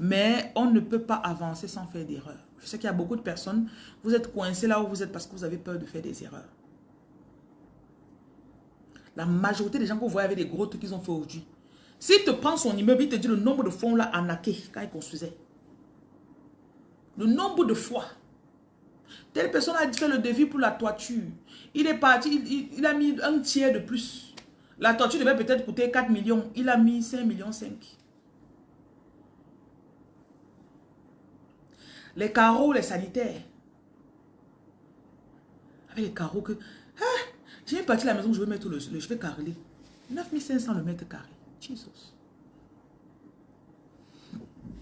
Mais on ne peut pas avancer sans faire d'erreurs. Je sais qu'il y a beaucoup de personnes, vous êtes coincés là où vous êtes parce que vous avez peur de faire des erreurs. La majorité des gens que vous voyez avec des gros trucs qu'ils ont fait aujourd'hui, s'il te prend son immeuble, il te dit le nombre de fois on l'a arnaqué quand il construisait. Le nombre de fois. Telle personne a fait le devis pour la toiture. Il est parti, il a mis un tiers de plus. La toiture devait peut-être coûter 4 millions. Il a mis 5 millions 5. Les carreaux, les sanitaires. Avec les carreaux que... Ah, j'ai une partie de la maison où je vais mettre je vais carreler. 9500 le mètre carré. Jesus.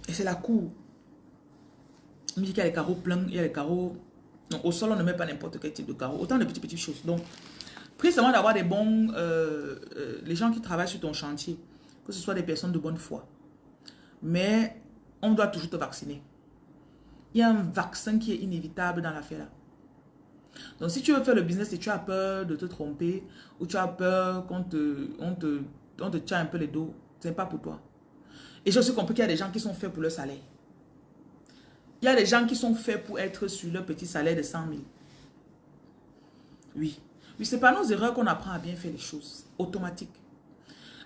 Et c'est la cour. Il me dit qu'il y a les carreaux pleins, il y a les carreaux... Non, au sol, on ne met pas n'importe quel type de carreau. Autant de petites choses. Donc, prie seulement d'avoir des bons... les gens qui travaillent sur ton chantier. Que ce soit des personnes de bonne foi. Mais on doit toujours te vacciner. Il y a un vaccin qui est inévitable dans l'affaire là. Donc, si tu veux faire le business et tu as peur de te tromper, ou tu as peur qu'on te tient un peu les dos, ce n'est pas pour toi. Et j'ai aussi compris qu'il y a des gens qui sont faits pour le salaire. Il y a des gens qui sont faits pour être sur leur petit salaire de 100 000. Oui. Oui, c'est par nos erreurs qu'on apprend à bien faire les choses. Automatique.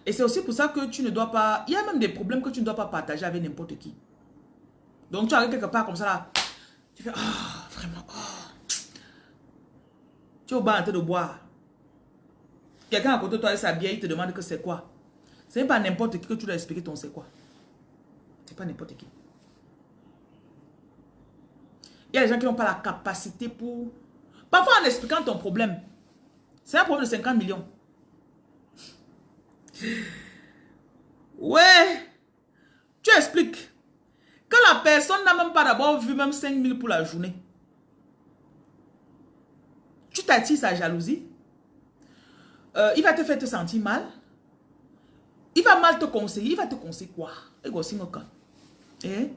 Et c'est aussi pour ça que tu ne dois pas... Il y a même des problèmes que tu ne dois pas partager avec n'importe qui. Donc, tu arrives quelque part comme ça là. Tu fais, ah, vraiment, ah. Tu es au bar en train de boire. Quelqu'un à côté de toi avec sa bière, il te demande que c'est quoi. Ce n'est pas n'importe qui que tu dois expliquer ton c'est quoi. C'est pas n'importe qui. Il y a des gens qui n'ont pas la capacité pour... Parfois en expliquant ton problème, c'est un problème de 50 millions. Ouais. Tu expliques. Que la personne n'a même pas d'abord vu même 5 000 pour la journée. Tu t'attires sa jalousie. Il va te faire te sentir mal. Il va mal te conseiller. Il va te conseiller quoi? Eh?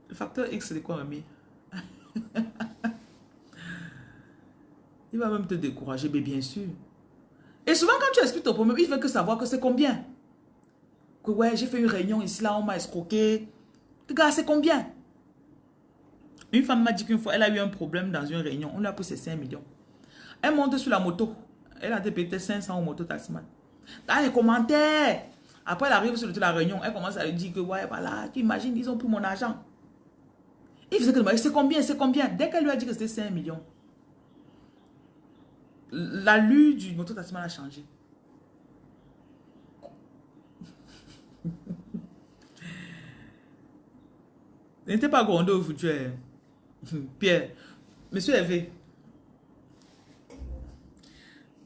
Le facteur X, c'est quoi, mamie? Il va même te décourager, mais bien sûr. Et souvent, quand tu expliques ton problème, il veut que savoir que c'est combien. Que ouais, j'ai fait une réunion ici, là, on m'a escroqué. Regarde, c'est combien? Une femme m'a dit qu'une fois, elle a eu un problème dans une réunion. On lui a pris ses 5 millions. Elle monte sur la moto. Elle a payé peut-être 500 au moto taximan. Dans les commentaires. Après, elle arrive sur la réunion. Elle commence à lui dire que, ouais, voilà, tu imagines, ils ont pris mon argent. Il faisait que demander, c'est combien, c'est combien? Dès qu'elle lui a dit que c'était 5 millions, l'allure du moto taximan a changé. N'était pas grondé au futur. Pierre, monsieur Hervé.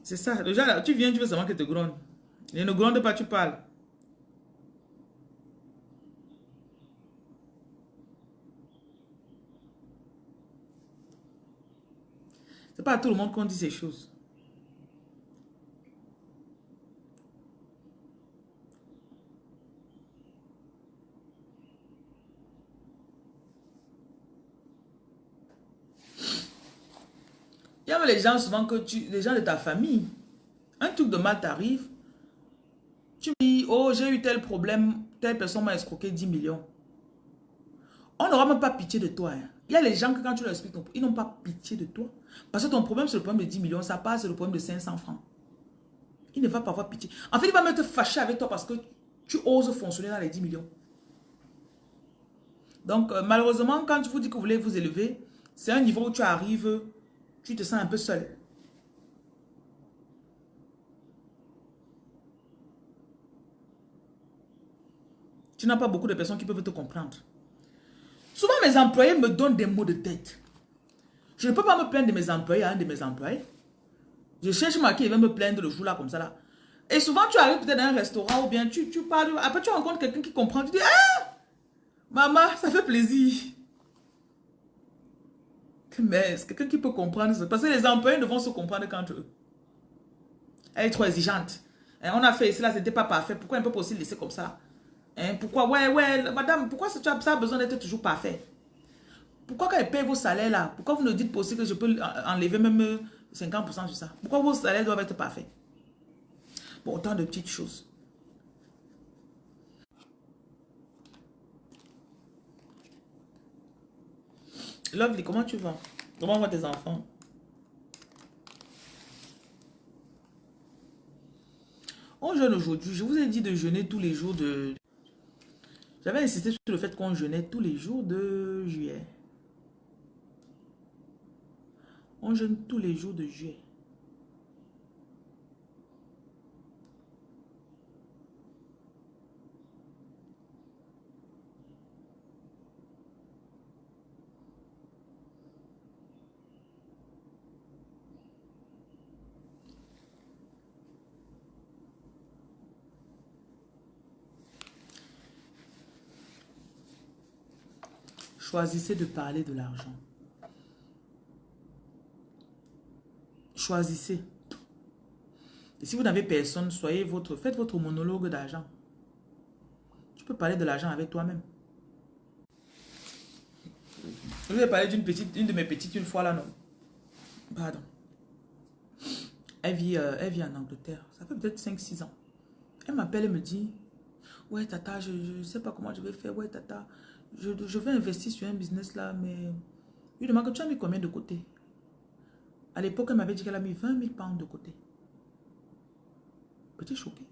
C'est ça. Déjà, là, tu viens, tu veux seulement que te gronde. Et ne gronde pas, tu parles. C'est pas à tout le monde qu'on dit ces choses. Il y a les gens souvent que les gens de ta famille, un truc de mal t'arrive, tu me dis, oh, j'ai eu tel problème, telle personne m'a escroqué 10 millions. On n'aura même pas pitié de toi. Hein. Il y a les gens que quand tu leur expliques, ils n'ont pas pitié de toi. Parce que ton problème, c'est le problème de 10 millions, ça passe, c'est le problème de 500 francs. Il ne va pas avoir pitié. En fait, il va même te fâcher avec toi parce que tu oses fonctionner dans les 10 millions. Donc, malheureusement, quand je vous dis que vous voulez vous élever, c'est un niveau où tu arrives, tu te sens un peu seul. Tu n'as pas beaucoup de personnes qui peuvent te comprendre. Souvent, mes employés me donnent des mots de tête. Je ne peux pas me plaindre de mes employés à un de mes employés. Je cherche ma qui va me plaindre le jour-là comme ça. Là. Et souvent, tu arrives peut-être dans un restaurant ou bien tu parles. Après, tu rencontres quelqu'un qui comprend. Tu dis, ah, maman, ça fait plaisir. Mais c'est quelqu'un qui peut comprendre. Parce que les employés ne vont se comprendre qu'entre eux. Elle est trop exigeante. Hein, on a fait ici, là, c'était pas parfait. Pourquoi on ne peut pas aussi laisser comme ça? Hein, pourquoi, ouais, madame, pourquoi ça a besoin d'être toujours parfait? Pourquoi quand elle paye vos salaires là, pourquoi vous ne dites pas aussi que je peux enlever même 50% sur ça? Pourquoi vos salaires doivent être parfaits? Bon, autant de petites choses. Lovely, comment tu vas? Comment vont tes enfants? On jeûne aujourd'hui. Je vous ai dit de jeûner tous les jours de... J'avais insisté sur le fait qu'on jeûnait tous les jours de juillet. On jeûne tous les jours de juillet. Choisissez de parler de l'argent. Choisissez. Et si vous n'avez personne, faites votre monologue d'argent. Tu peux parler de l'argent avec toi-même. Je vous ai parlé une de mes petites une fois là, non? Pardon. Elle vit en Angleterre. Ça fait peut-être 5 6 ans. Elle m'appelle et me dit, ouais tata, je ne sais pas comment je vais faire. Ouais tata, je vais investir sur un business là, mais... Je lui demande que tu as mis combien de côté? À l'époque, elle m'avait dit qu'elle a mis 20 000 pounds de côté. J'étais choquée.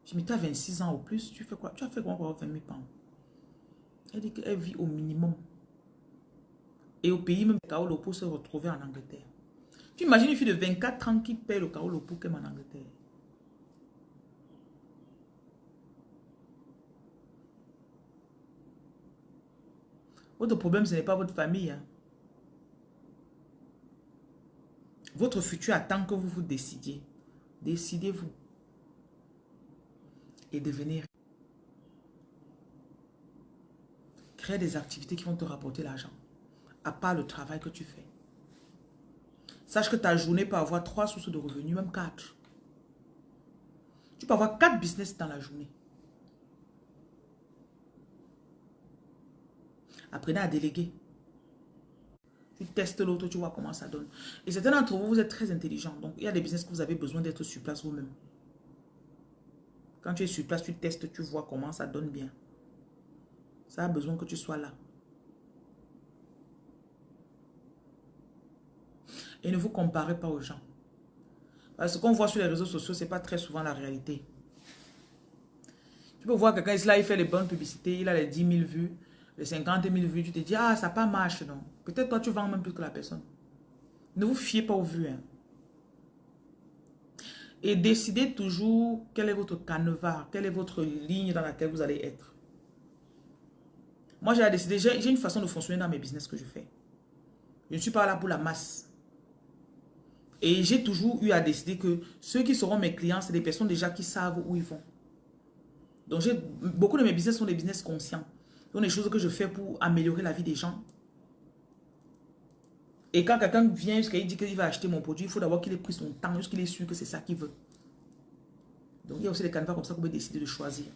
Je me dis, tu as 26 ans ou plus, tu fais quoi? Tu as fait quoi pour avoir 20 000 pounds? Elle dit qu'elle vit au minimum. Et au pays, même le Kaolo pour se retrouver en Angleterre. Tu imagines une fille de 24 ans qui paie le Kaolo pour qu'elle en Angleterre. Votre problème, ce n'est pas votre famille. Hein. Votre futur attend que vous vous décidiez. Décidez-vous. Et devenir. Créer des activités qui vont te rapporter l'argent. À part le travail que tu fais. Sache que ta journée peut avoir 3 sources de revenus, même 4. Tu peux avoir 4 business dans la journée. Apprenez à déléguer. Tu testes l'autre, tu vois comment ça donne. Et certains d'entre vous, vous êtes très intelligents. Donc, il y a des business que vous avez besoin d'être sur place vous-même. Quand tu es sur place, tu testes, tu vois comment ça donne bien. Ça a besoin que tu sois là. Et ne vous comparez pas aux gens. Parce que ce qu'on voit sur les réseaux sociaux, ce n'est pas très souvent la réalité. Tu peux voir quelqu'un, là, il fait les bonnes publicités, il a les 10 000 vues, les 50 000 vues, tu te dis, ah, ça n'a pas marché, non. Peut-être toi, tu vends même plus que la personne. Ne vous fiez pas aux vues. Hein. Et décidez toujours quel est votre canevas, quelle est votre ligne dans laquelle vous allez être. Moi, j'ai décidé, j'ai une façon de fonctionner dans mes business que je fais. Je ne suis pas là pour la masse. Et j'ai toujours eu à décider que ceux qui seront mes clients, c'est des personnes déjà qui savent où ils vont. Donc, beaucoup de mes business sont des business conscients. Ce sont des choses que je fais pour améliorer la vie des gens. Et quand quelqu'un vient jusqu'à il dit qu'il va acheter mon produit, il faut d'abord qu'il ait pris son temps, jusqu'il est sûr que c'est ça qu'il veut. Donc, il y a aussi des canevas comme ça que vous pouvez décider de choisir.